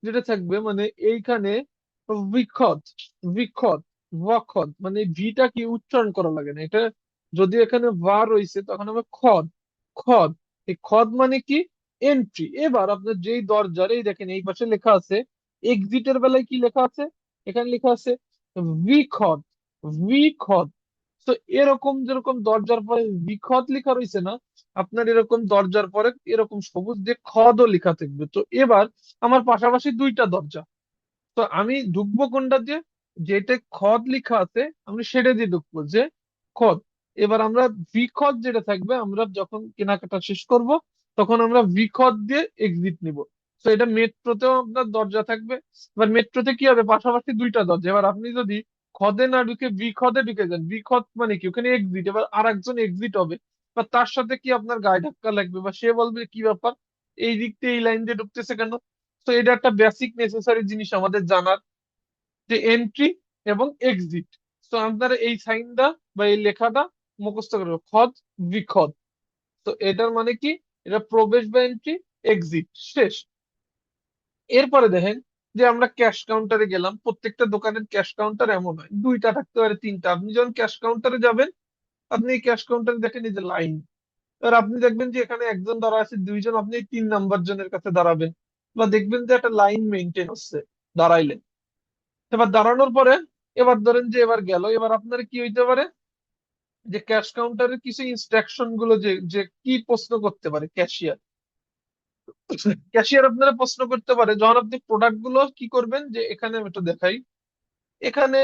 যেটা থাকবে, মানে এইখানে বিখদ, বিখদ, ওয়াখদ, মানে ভিটা কি উচ্চারণ করা লাগে না এটা। যদি এখানে ভা রয়েছে তখন হবে খদ, খদ। এই খদ মানে কি? এন্ট্রি। এবার আপনার যেই দরজার, এই দেখেন এই পাশে লেখা আছে এক্সিটের বেলায় কি লেখা আছে, এখানে লেখা আছে বিখদ, বিখদ। তো এরকম যেরকম দরজার পরে বিখদ লেখা রয়েছে না, আপনার এরকম দরজার পরে এরকম সবুজ দিয়ে খদও লেখা থাকবে। তো এবার আমার পাশাপাশি দুইটা দরজা, তো আমি ঢুকবো কোনটা দিয়ে? যেটা খদ লেখা আছে আমি সেটা দিয়ে ঢুকবো, যে খদ। এবার আমরা বিখদ যেটা থাকবে, আমরা যখন কেনাকাটা শেষ করব তখন আমরা বিখদ দিয়ে এক্সিট নিব। তো এটা মেট্রোতেও আপনার দরজা থাকবে। এবার মেট্রোতে কি হবে, পাশাপাশি দুইটা দরজা। এবার আপনি যদি খদে না ঢুকে বিখদে ঢুকে যান, বিখদ মানে কি, ওখানে এক্সিট, এবার আর একজন এক্সিট হবে, বা তার সাথে কি আপনার গায়ে ধাক্কা লাগবে, বা সে বলবে কি ব্যাপার, এই দিক দিয়ে এই লাইন দিয়ে ঢুকতেছে কেন। তো এটা একটা বেসিক নেসেসারি জিনিস আমাদের জানার, যে এন্ট্রি এবং এক্সিট। তো আপনারা এই সাইনটা বা এই লেখাটা মুখস্থ করবে, খদ, বিখদ। তো এটার মানে কি, এটা প্রবেশ বা এন্ট্রি, এক্সিট, শেষ। এরপরে দেখেন, যে আমরা ক্যাশ কাউন্টারে গেলাম, প্রত্যেকটা দোকানের ক্যাশ কাউন্টার এমন হয়, দুইটা থাকতে পারে, তিনটা। আপনি যখন ক্যাশ কাউন্টারে যাবেন, আপনি এই ক্যাশ কাউন্টারে দেখেন এই যে লাইন, এবার আপনি দেখবেন যে এখানে একজন দাঁড়া আছে, দুইজন, আপনি এই 3 নাম্বার জনের কাছে দাঁড়াবেন, বা দেখবেন যে একটা লাইন মেনটেন হচ্ছে দাঁড়াইলেন। এবার দাঁড়ানোর পরে, এবার ধরেন যে এবার গেল, এবার আপনার কি হইতে পারে, যে ক্যাশ কাউন্টারের কিছু ইনস্ট্রাকশন গুলো, যে যে কি প্রশ্ন করতে পারে ক্যাশিয়ার, ক্যাশিয়ার আপনারা প্রশ্ন করতে পারে যখন আপনি প্রোডাক্ট গুলো কি করবেন, যে এখানে আমি একটু দেখাই। এখানে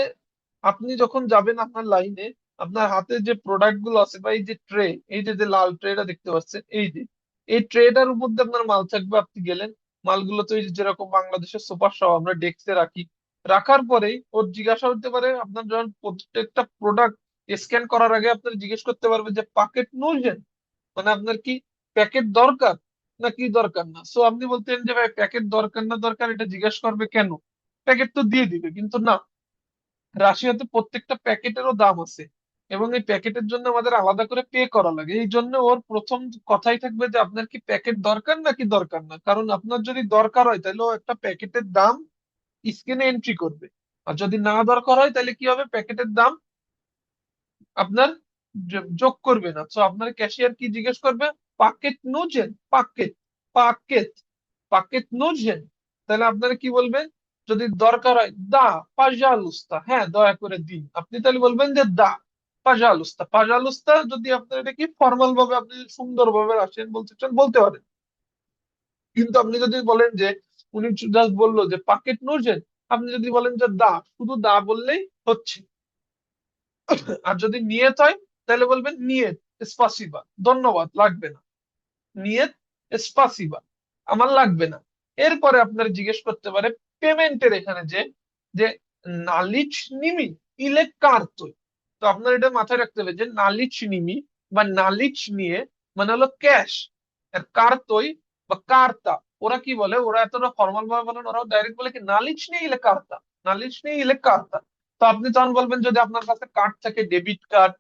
আপনি যখন যাবেন আপনার লাইনে, আপনার হাতে যে প্রোডাক্ট গুলো আছে, বা এই যে ট্রে, এই যে যে লাল ট্রেটা দেখতে পাচ্ছেন, এই যে এই ট্রেটার মধ্যে আপনার মাল থাকবে। আপনি গেলেন, মালগুলো তো এই যে যেরকম বাংলাদেশের সুপার শপ আমরা ডেস্কে রাখি, রাখার পরেই ওর জিজ্ঞাসা হতে পারে, আপনার যখন প্রত্যেকটা প্রোডাক্ট স্ক্যান করার আগে আপনার জিজ্ঞেস করতে পারবে যে পাকেট নোজেন, মানে আপনার কি প্যাকেট দরকার না কি দরকার না। সো আপনি বলতেন যে ভাই প্যাকেট দরকার না দরকার এটা জিজ্ঞেস করবে কেন, প্যাকেট তো দিয়ে দিবে। কিন্তু না, রাশিয়াতে প্রত্যেকটা প্যাকেটেরও দাম আছে, এবং এই প্যাকেটের জন্য আমাদের আলাদা করে পে করা লাগে। এই জন্য ওর প্রথম কথাই থাকবে যে আপনার কি প্যাকেট দরকার নাকি দরকার না। কারণ আপনার যদি দরকার হয় তাহলে ও একটা প্যাকেটের দাম স্ক্রিনে এন্ট্রি করবে, আর যদি না দরকার হয় তাহলে কি হবে, প্যাকেটের দাম আপনার যোগ করবে না। তো আপনার ক্যাশিয়ার কি জিজ্ঞেস করবে, পাকেট নোজেন, পাকেট, পাকেট, পাকেট নোজেন। তাহলে আপনারা কি বলবেন, যদি দরকার হয় দা পাজালুস্তা, হ্যাঁ দয়া করে দিন, আপনি তাহলে বলবেন যে দা পাজালুস্তা। পাজালুস্তা যদি আপনার এটা কি ফর্মাল ভাবে আপনি সুন্দর ভাবে রাশিয়ান বলতে চান বলতে পারেন। কিন্তু আপনি যদি বলেন যে উনি জাস্ট বললো যে পাকেট নোজেন, আপনি যদি বলেন যে দা, শুধু দা বললেই হচ্ছে। আর যদি নিয়ত হয় তাহলে বলবেন নিয়ত স্পাসিবা, ধন্যবাদ লাগবে না, নিয়ত স্পাসিবা, আমার লাগবে না। এরপরে আপনার জিজ্ঞেস করতে পারে পেমেন্টের এখানে, যে যে নালিচ নিমি ইলে কার্তই। তো আপনার এটা মাথায় রাখতে হবে যে নালিচ নিমি বা নালিচ নিয়ে মানে হলো ক্যাশ, আর কার্তই বা কার্তা, ওরা কি বলে, ওরা এতটা ফর্মাল ভাবে বলেন, ওরা ডাইরেক্ট বলে কি নালিচ নিয়ে ইলে কার্তা, নালিচ নিয়ে ইলে কার্তা। তো আপনি তখন বলবেন যদি আপনার কাছে কার্ড থাকে, ডেবিট কার্ড,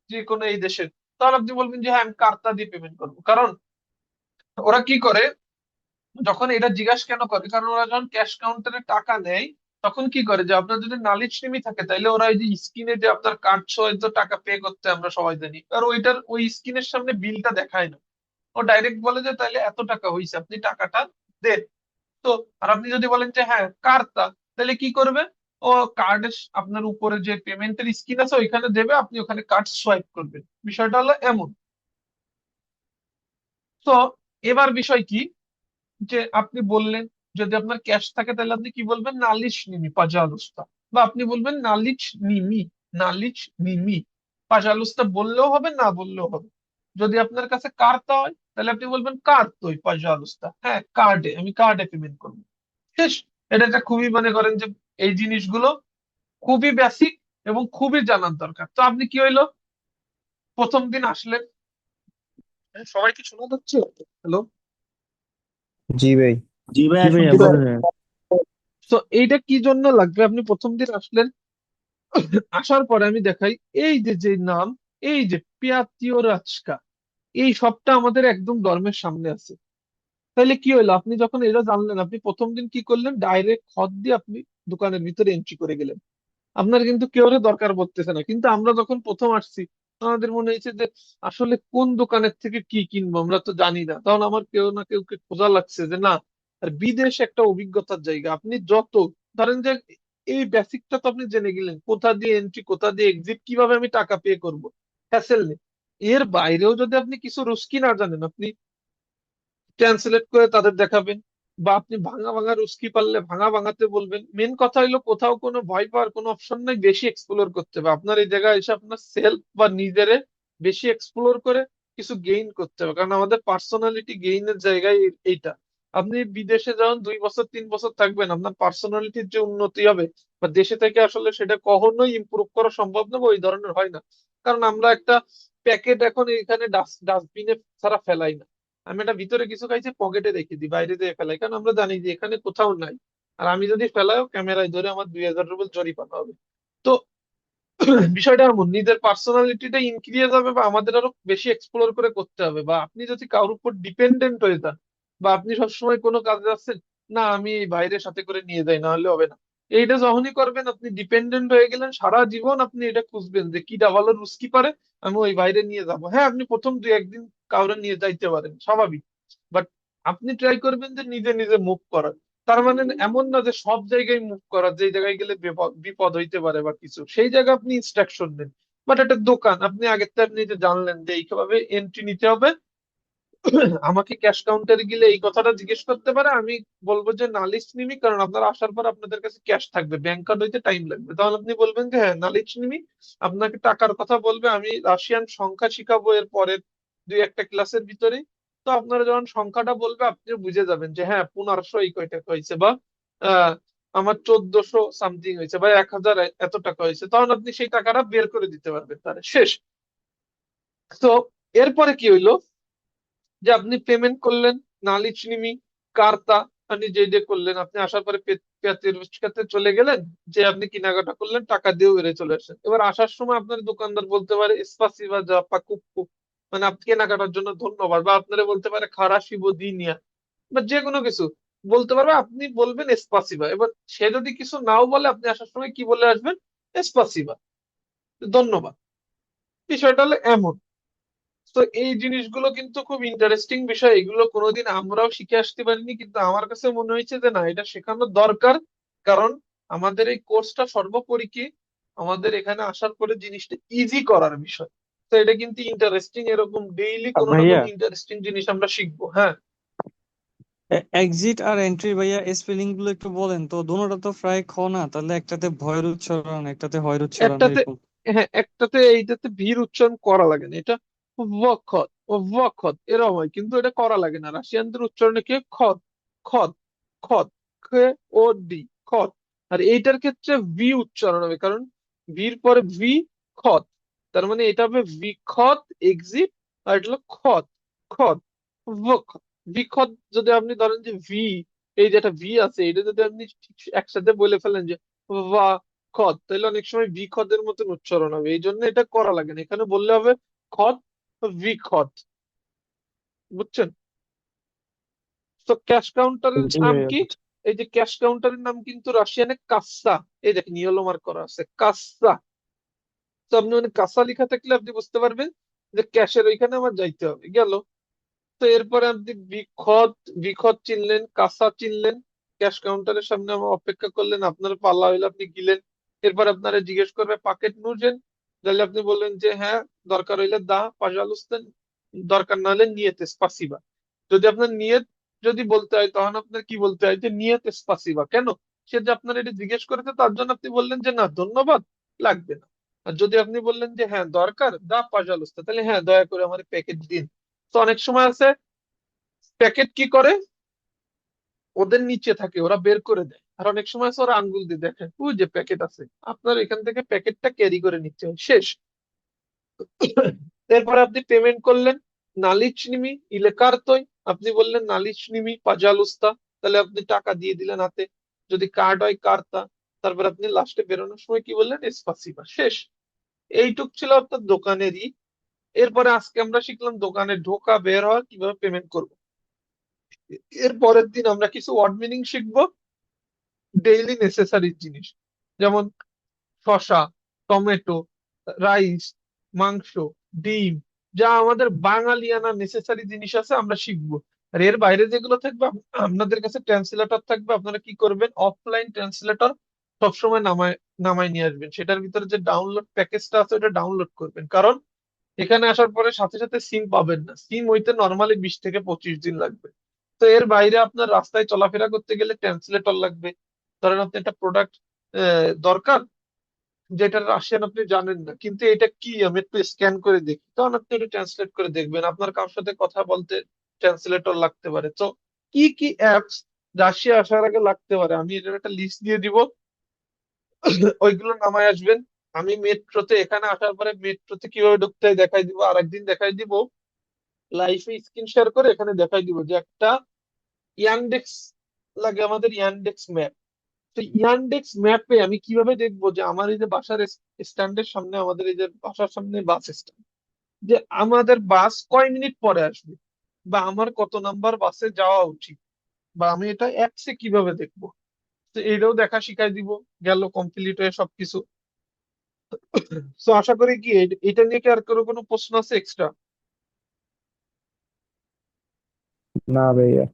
যে কোনো এই দেশের, তাহলে আপনি বলবেন যে হ্যাঁ আমি কার্তা দিয়ে পেমেন্ট করবো। কারণ ওরা কি করে, যখন এটা জিজ্ঞাসা কেন করে, কারণ ওরা যখন ক্যাশ কাউন্টারে টাকা নেয় তখন কি করে, যে আপনার যদি নালিশ নিমি থাকে তাহলে ওরা ওই যে স্ক্রিনে যে আপনার কার্ড সহ টাকা পে করতে আমরা সবাই জানি, আর ওইটার ওই স্ক্রিনের সামনে বিলটা দেখায় না, ও ডাইরেক্ট বলে যে তাহলে এত টাকা হয়েছে আপনি টাকাটা দেন। তো আর আপনি যদি বলেন যে হ্যাঁ কার্ডটা, তাহলে কি করবে, ও কার্ডের আপনার উপরে যে পেমেন্টের স্ক্রিন আছে ওইখানে দেবে, আপনি ওখানে কার্ড সোয়াইপ করবেন। বিষয়টা হলো এমন। তো এবার বিষয় কি, যে আপনি বললেন যদি আপনার ক্যাশ থাকে তাহলে আপনি কি বলবেন, নালিশ নিমি পাজালুস্তা, বা আপনি বলবেন নালিচ নিমি, নালিচ নিমি। পাজালুস্তা বললেও হবে, না বললেও হবে। যদি আপনার কাছে কার্তা হয় তাহলে আপনি বলবেন কার্তোই পাজালুস্তা, হ্যাঁ কার্ডে, আমি কার্ডে পেমেন্ট করবো। শেষ। এটা একটা খুবই মনে করেন যে এই জিনিসগুলো খুবই বেসিক এবং খুবই জানার দরকার। তো আপনি কি হইলো, প্রথম দিন আসলেন, হ্যাঁ, সবাই কি শোনা যাচ্ছে? হ্যালো? জি ভাই। জি ভাইয়া জি ভাইয়া, শুনতেছি। বলেন। তো এইটা কি জন্য লাগবে, আপনি প্রথম দিন আসলেন, আসার পরে আমি দেখাই এই যে যে নাম, এই যে পিয়াতিও রাজকা, এই সবটা আমাদের একদম ধর্মের সামনে আছে। তাহলে কি হলো, আপনি যখন এটা জানলেন, আপনি প্রথম দিন কি করলেন, ডাইরেক্ট খত দিয়ে আপনি দোকানের ভিতরে এন্ট্রি করে গেলেন। আপনার কিন্তু কেউরে দরকার পড়তেছে না। কিন্তু আমরা যখন প্রথম আসছি, আমাদের মনে হয়েছে যে আসলে কোন দোকানের থেকে কি কিনবো, আমরা তো জানি না। তখন আমার কেউ না কেউকে খোঁজা লাগছে যে না। আর বিদেশ একটা অভিজ্ঞতার জায়গা, আপনি যত ধরেন যে এই বেসিকটা তো আপনি জেনে গেলেন, কোথা দিয়ে এন্ট্রি, কোথা দিয়ে এক্সিট, কিভাবে আমি টাকা পে করবো, হ্যাসেল নেই। এর বাইরেও যদি আপনি কিছু রুস্কি না জানেন, আপনি ট্রান্সলেট করে তাদের দেখাবেন, বা আপনি ভাঙা ভাঙা রুস্কি পারলে ভাঙা ভাঙাতে বলবেন। মেন কথা হলো কোথাও কোনো ভয় পাওয়ার কোনো অপশন নাই, বেশি এক্সপ্লোর করতে হবে। আপনার এই জায়গায় এসে আপনার সেলফ বা নিজেরে বেশি এক্সপ্লোর করে কিছু গেইন করতে হবে, কারণ আমাদের পার্সোনালিটি গেইনের জায়গায় এইটা। আপনি বিদেশে যখন 2 বছর 3 বছর থাকবেন, আপনার পার্সোনালিটির যে উন্নতি হবে, বা দেশে থেকে আসলে সেটা কখনোই ইমপ্রুভ করা সম্ভব না, বা ওই ধরনের হয় না। কারণ আমরা একটা প্যাকেট এখন এখানে ডাস্টবিনে ছাড়া ফেলাই না। আমি এটা ভিতরে কিছু খাইছি পকেটে রেখে দিই, বাইরে দিয়ে ফেলাই, কারণ আমরা জানি যে এখানে কোথাও নাই। আর আমি যদি ফেলাইও ক্যামেরায় ধরে আমার 2000 রুবেল জরিমানা হবে। তো বিষয়টা এমন, নিজের পার্সোনালিটিটা ইনক্রিজ হবে, বা আমাদের আরো বেশি এক্সপ্লোর করে করতে হবে। বা আপনি যদি কারোর উপর ডিপেন্ডেন্ট হয়ে যান, বা আপনি সবসময় কোনো কাজে যাচ্ছেন, না আমি এই বাইরের সাথে করে নিয়ে যাই, না হলে হবে না, এইটা যখনই করবেন আপনি ডিপেন্ডেন্ট হয়ে গেলেন। সারা জীবন আপনি এটা খুঁজবেন যে কি ভালো রুস্কি পারে, আমি ওই বাইরে নিয়ে যাব। হ্যাঁ, আপনি প্রথম 2-1 দিন কাউরে নিয়ে যাইতে পারেন, স্বাভাবিক। বাট আপনি ট্রাই করবেন যে নিজে নিজে মুভ করার। তার মানে এমন না যে সব জায়গায় মুভ করা, যে জায়গায় গেলে বিপদ বিপদ হইতে পারে বা কিছু, সেই জায়গায় আপনি ইনস্ট্রাকশন নেন। বাট একটা দোকান, আপনি আগের থেকে আপনি যে জানলেন যে এইভাবে এন্ট্রি নিতে হবে, আমাকে ক্যাশ কাউন্টারে গেলে এই কথাটা জিজ্ঞেস করতে পারে, আমি বলবো যে নালিশ নিবি, কারণ আপনারা আসার পর আপনাদের কাছে ক্যাশ থাকবে, ব্যাংক কার্ড হইতে টাইম লাগবে। তখন আপনি বলবেন যে হ্যাঁ নালিশ নিবি, আপনাকে টাকার কথা বলবে। আমি রাশিয়ান সংখ্যা শিখাবো এর পরের 2-1টা ক্লাসের ভিতরে। তো আপনারা যখন সংখ্যাটা বলবে, আপনিও বুঝে যাবেন যে হ্যাঁ 1500 এই কয় টাকা হয়েছে, বা আহ আমার 1400 সামথিং হয়েছে, বা 1000 এত টাকা হয়েছে। তখন আপনি সেই টাকাটা বের করে দিতে পারবেন তাহলে শেষ। তো এরপরে কি হইলো, যে আপনি পেমেন্ট করলেন, নালিচ নিমি, কার্তা, আপনি যে যে করলেন, আপনি আসার পরে পেতে চলে গেলেন, যে আপনি কেনাকাটা করলেন, টাকা দিয়েও বেড়ে চলে আসেন। এবার আসার সময় আপনার দোকানদার বলতে পারে স্পাসিবা যা পাকুপ্পু, মানে আপনি কেনাকাটার জন্য ধন্যবাদ, বা আপনারা বলতে পারে খারাশিবো দিনিয়া, বা যে কোনো কিছু বলতে পারবে, আপনি বলবেন স্পাসিবা। এবার সে যদি কিছু নাও বলে, আপনি আসার সময় কি বলে আসবেন, স্পাসিবা, ধন্যবাদ। বিষয়টা হলো এমন। তো এই জিনিসগুলো কিন্তু খুব ইন্টারেস্টিং বিষয়, এগুলো কোনোদিন আমরাও শিখে আসতে পারিনি, কিন্তু আমার কাছে মনে হয়েছে যে না, এটা শেখানো দরকার। কারণ আমাদের এই কোর্সটা সর্বোপরি কি, আমাদের এখানে আসার পরে জিনিসটা ইজি করার বিষয়। তো এটা কিন্তু ইন্টারেস্টিং, এরকম ডেইলি কোনো না কোনো ভাইয়া, ইন্টারেস্টিং জিনিস আমরা শিখবো। হ্যাঁ, এক্সিট আর এন্ট্রি ভাইয়া স্পেলিং গুলো একটু বলেন তো। দুটোটা তো প্রায় খ না, তাহলে একটাতে ভয়ের উচ্চারণ একটাতে হয়ের উচ্চারণ একটাতে, এরকম। হ্যাঁ একটাতে, এইটাতে ভির উচ্চারণ করা লাগে না, এটা ওয়াখত, ও ওয়াখত এরকম হয়, কিন্তু এটা করা লাগে না। রাশিয়ানদের উচ্চারণে কি খত, খত, খত, খে ও ডি, খত। আর এইটার ক্ষেত্রে ভি উচ্চারণ হবে, কারণ ভির পরে ভি, খত। তার মানে এটা হবে বিখত এক্সিট, আর এটা হলো খত, খত, ওয়াখত, বিখত। যদি আপনি ধরেন যে ভি, এই যেটা ভি আছে, এটা যদি আপনি ঠিক একসাথে বলে ফেলেন যে খদ, তাহলে অনেক সময় ভি খদের মতন উচ্চারণ হবে। এই জন্য এটা করা লাগে না, এখানে বললে হবে খদ, ভি খদ। বুঝছেন? তো ক্যাশ কাউন্টারের জি নাম ভাইয়া। কি? এই যে ক্যাশ কাউন্টারের নাম কিন্তু রাশিয়ানে কাসা, এই দেখেন ইয়েলো মার্ক করা আছে কাসা। তো আপনি মানে কাসা লেখা থাকলে আপনি বুঝতে পারবেন যে ক্যাশের ওইখানে আমার যাইতে হবে, গেল। তো এরপরে আপনি বিখদ, বিখদ চিনলেন, কাসা চিনলেন, ক্যাশ কাউন্টারের সামনে আমার অপেক্ষা করলেন, আপনার পাল্লা হইলে আপনি গেলেন। এরপর আপনারা জিজ্ঞেস করবে পাকেট নুজেন, তাহলে আপনি বললেন যে হ্যাঁ দরকার হইলে দা পাজালুস্তেন, দরকার না হলে নিয়েতে স্পাসিবা। যদি আপনার নিয়ত যদি বলতে হয়, তখন আপনার কি বলতে হয়, যে নিয়েতে স্পাসিবা। কেন? সে যে আপনার এটা জিজ্ঞেস করেছে, তার জন্য আপনি বললেন যে না ধন্যবাদ, লাগবে না। আর যদি আপনি বললেন যে হ্যাঁ দরকার, দা পাজালুস্তা, তাহলে হ্যাঁ দয়া করে আমার প্যাকেট দিন। তো অনেক সময় আছে প্যাকেট কি করে, ওদের নিচে থাকে, ওরা বের করে দেয়। আর অনেক সময় আছে ওরা আঙ্গুল দিয়ে দেখে, ওই যে প্যাকেট আছে, আপনার এখান থেকে প্যাকেটটা ক্যারি করে নিচ্ছে, শেষ। এরপরে আপনি পেমেন্ট করলেন, নালিচনিমি ইলে কার্তই, আপনি বললেন নালিচনিমি পাজালুস্তা, তাহলে আপনি টাকা দিয়ে দিলেন হাতে। যদি কার্ড হয় কার্তা, তারপর আপনি লাস্টে বেরোনোর সময় কি বললেন, এসপাসিবা, শেষ। এইটুক ছিল আপনার দোকানেরই। এরপরে আজকে আমরা শিখলাম দোকানে ঢোকা বের হওয়া, কিভাবে পেমেন্ট করব। এর পরের দিন আমরা কিছু ওয়ার্ড মিনিং শিখবো, ডেইলি নেসেসারি জিনিস, যেমন শসা, টমেটো, রাইস, মাংস, ডিম, যা আমাদের বাঙালিয়ানা নেসেসারি জিনিস আছে আমরা শিখবো। আর এর বাইরে যেগুলো থাকবে আপনাদের কাছে ট্রান্সলেটর থাকবে, আপনারা কি করবেন, অফলাইন ট্রান্সলেটর সবসময় নামায় নামায় নিয়ে আসবেন। সেটার ভিতরে যে ডাউনলোড প্যাকেজটা আছে ওটা ডাউনলোড করবেন, কারণ এখানে আসার পরে সাথে সাথে সিম পাবেন না, সিম হইতে নর্মালি 20 থেকে 25 দিন লাগবে। তো এর বাইরে আপনার রাস্তায় চলাফেরা করতে গেলে ট্রান্সলেটর লাগবে। ধরেন আপনি একটা প্রোডাক্ট দরকার, যেটা রাশিয়ান আপনি জানেন না, কিন্তু এটা কি আমি একটু স্ক্যান করে দেখি, তখন আপনি এটা ট্রান্সলেট করে দেখবেন। আপনার কারোর সাথে কথা বলতে ট্রান্সলেটর লাগতে পারে। তো কি কি অ্যাপস রাশিয়া আসার আগে লাগতে পারে, আমি এটার একটা লিস্ট দিয়ে দিব, ওইগুলো নামায় আসবেন। আমি মেট্রোতে, এখানে আসার পরে মেট্রোতে কিভাবে ঢুকতে হয় দেখাই দিব, আর একদিন দেখাই দিব লাইভে স্ক্রিন শেয়ার করে, এখানে দেখাই দিব যে একটা ইয়ান্ডেক্স লাগে, আমাদের ইয়ান্ডেক্স ম্যাপ। তো ইয়ান্ডেক্স ম্যাপে আমি কিভাবে দেখবো যে আমার এই যে বাসার স্ট্যান্ডের সামনে, আমাদের এই যে বাসার সামনে বাস স্ট্যান্ড, যে আমাদের বাস কয় মিনিট পরে আসবে, বা আমার কত নাম্বার বাসে যাওয়া উচিত, বা আমি এটা অ্যাপসে কিভাবে দেখবো। তো এটাও দেখা শিখাই দিব, গেল কমপ্লিট হয়ে সবকিছু। তো আশা করি কি এটা নিয়ে কি আর কোনো প্রশ্ন আছে এক্সট্রা? না ভাইয়া।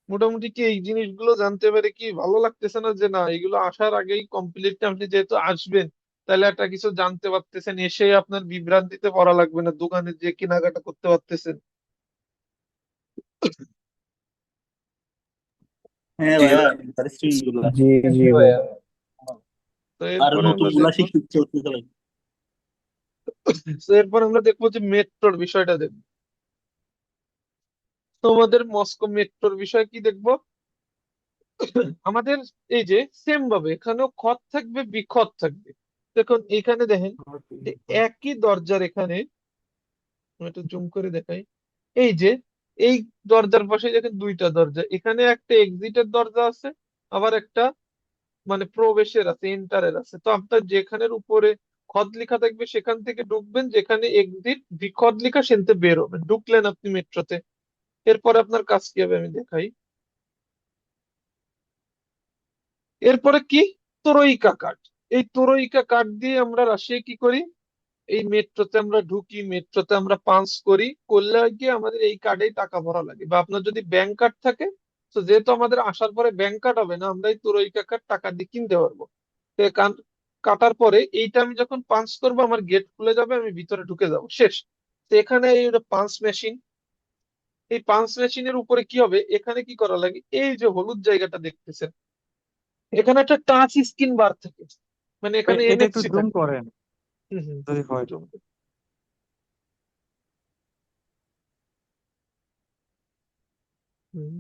মোটামুটি কি এই জিনিসগুলো জানতে পেরে কি ভালো লাগতেছে না, যে না এগুলো আসার আগেই কমপ্লিট, আপনি যেহেতু আসবেন তাহলে একটা কিছু জানতে পারতেছেন, এসে আপনার বিভ্রান্তিতে পড়া লাগবে না, দোকানে যে কেনাকাটা করতে পারতেছেন। হ্যাঁ জি ভাইয়া, ভাই। ইন্টারেস্টিং গুলা। জি জি জি ভাই। ভাইয়া। তো আর এরপরে নতুন আমরা গুলা দেখবো, শিখতে ইচ্ছে করতেছে ভাই। যে মেট্রোর বিষয়টা দেখবো। তো আমাদের মস্কো মেট্রোর বিষয় কি দেখবো, আমাদের এই যে সেম ভাবে এখানেও খত থাকবে, বিখত থাকবে। দেখুন এখানে দেখেন যে একই দরজার এখানে, আমি একটু জুম করে দেখাই, এই যে এই দরজার পাশে দেখেন দুইটা দরজা, এখানে একটা এক্সিটের দরজা আছে, আবার একটা মানে প্রবেশের আছে, এন্টারের আছে। তো আপনার যেখানের উপরে খত লেখা থাকবে সেখান থেকে ঢুকবেন, যেখানে এক্সিট বিখত লেখা সেখান থেকে বের হবেন, ঢুকলেন আপনি মেট্রোতে। এরপরে আপনার কাজ কি হবে আমি দেখাই। এরপরে কি, ত্রয়িকা কার্ড। এই ত্রয়িকা কার্ড দিয়ে আমরা রাশিয়ায় কি করি, এই মেট্রোতে আমরা ঢুকি, মেট্রোতে আমরা পাঞ্চ করি, করলে হয় কি আমাদের এই কার্ডেই টাকা ভরা লাগে। বা আপনার যদি ব্যাংক কার্ড থাকে, তো যেহেতু আমাদের আসার পরে ব্যাংক কার্ড হবে না, আমরা এই ত্রয়িকা কার্ড টাকা দিয়ে কিনতে পারবো। তো কাটার পরে এইটা আমি যখন পাঞ্চ করবো আমার গেট খুলে যাবে, আমি ভিতরে ঢুকে যাব, শেষ। তো এখানে এই পাঞ্চ মেশিন, এই পাঞ্চ মেশিনের উপরে কি হবে, এখানে কি করা লাগে, এই যে হলুদ জায়গাটা দেখতেছেন, এখানে একটা টাচ স্ক্রিন বার থাকে, মানে এখানে এটা একটু এনএফসি জুম থাকে। করেন হম হম। যদি হয়। হুম।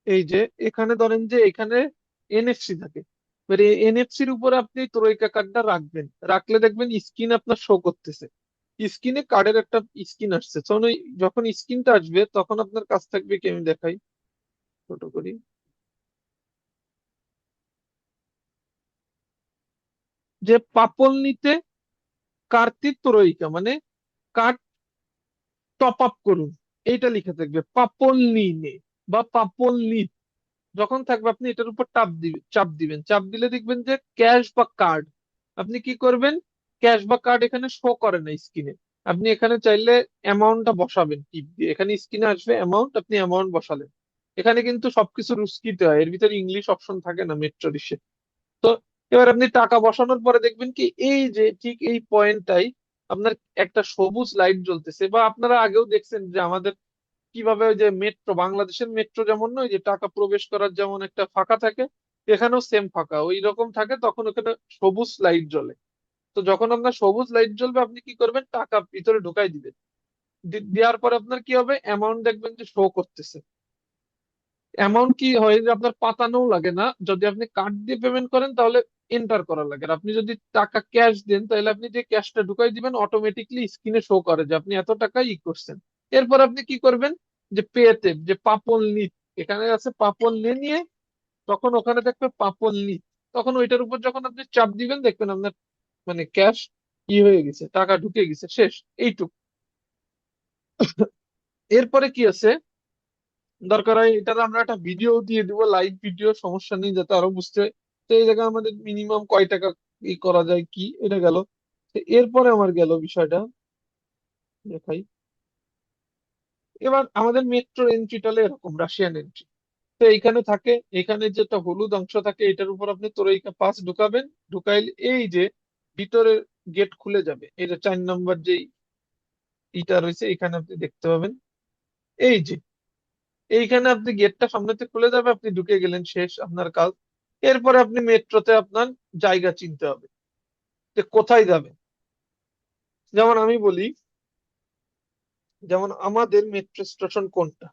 এই যে এখানে ধরেন যে এখানে এনএফসি থাকে, এবার এই এনএফসির উপরে আপনি ত্রয়িকা কার্ডটা রাখবেন, রাখলে দেখবেন স্ক্রিন আপনার শো করতেছে, স্ক্রিনে কার্ডের একটা স্ক্রিন আসছে। তখন যখন স্ক্রিনটা আসবে তখন আপনার কাজ থাকবে কি, আমি দেখাই, ছোট করি, যে পাপলনিতে কার্তিক ত্রয়িকা, মানে কার্ড টপ আপ করুন, এইটা লিখে থাকবে পাপলনিনে বা পাপলনি। যখন থাকবে আপনি এটার উপর চাপ দিবেন, চাপ দিলে দেখবেন যে ক্যাশ বা কার্ড, আপনি কি করবেন, ক্যাশ বা কার্ড এখানে শো করে না স্ক্রিনে। আপনি এখানে চাইলে অ্যামাউন্টটা বসাবেন টিপ দিয়ে, এখানে স্ক্রিনে আসবে অ্যামাউন্ট, আপনি অ্যামাউন্ট বসালেন। এখানে কিন্তু সবকিছু রুস্কিতে হয়, এর ভিতরে ইংলিশ অপশন থাকে না মেট্রো রিক্সে। তো এবার আপনি টাকা বসানোর পরে দেখবেন কি, এই যে ঠিক এই পয়েন্টটাই আপনার একটা সবুজ লাইট জ্বলতেছে, বা আপনারা আগেও দেখছেন যে আমাদের কিভাবে ওই যে মেট্রো, বাংলাদেশের মেট্রো যেমন নয় যে টাকা প্রবেশ করার যেমন একটা ফাঁকা থাকে, এখানেও সেম ফাঁকা ওই রকম থাকে, তখন ওখানে সবুজ লাইট জ্বলে। তো যখন আপনার সবুজ লাইট জ্বলবে আপনি কি করবেন, টাকা ভিতরে ঢুকাই দিবেন। দেওয়ার পর আপনার কি হবে, অ্যামাউন্ট দেখবেন যে শো করতেছে। অ্যামাউন্ট কি হয় যে আপনার পাতানোও লাগে না, যদি আপনি কার্ড দিয়ে পেমেন্ট করেন তাহলে এন্টার করা লাগে। আর আপনি যদি টাকা ক্যাশ দেন তাহলে আপনি যে ক্যাশটা ঢুকাই দিবেন, অটোমেটিকলি স্ক্রিনে শো করে যে আপনি এত টাকা করছেন। এরপর আপনি কি করবেন, যে পেতে যে পাপন লিট, এখানে আছে পাপন নিয়ে, তখন ওখানে দেখবে পাপন লিট, তখন ওইটার উপর যখন আপনি চাপ দিবেন দেখবেন আপনার মানে ক্যাশ হয়ে গেছে, টাকা ঢুকে গেছে, শেষ এইটুকু। এরপরে কি আছে, দরকার হয় এটার আমরা একটা ভিডিও দিয়ে দিব, লাইভ ভিডিও, সমস্যা নেই, যাতে আরো বুঝতে হয়। তো এই জায়গায় আমাদের মিনিমাম কয় টাকা করা যায় কি, এটা গেল। তো এরপরে আমার গেল বিষয়টা দেখাই। এবার আমাদের মেট্রো এন্ট্রিটা এরকম রাশিয়ান এন্ট্রি। তো এইখানে থাকে, এখানে যেটা হলুদ অংশ থাকে এটার উপর আপনি তোরইকা পাস ঢুকাবেন। ঢুকাইলে এই যে ভিতরের গেট খুলে যাবে, এই যে 4 নম্বর যে ইটা রয়েছে এখানে আপনি দেখতে পাবেন, এই যে এইখানে আপনি গেটটা সামনেতে খুলে যাবে, আপনি ঢুকে গেলেন, শেষ আপনার কাজ। এরপরে আপনি মেট্রোতে আপনার জায়গা চিনতে হবে যে কোথায় যাবেন। যেমন আমি বলি, যেমন আমাদের মেট্রো স্টেশন কোনটা,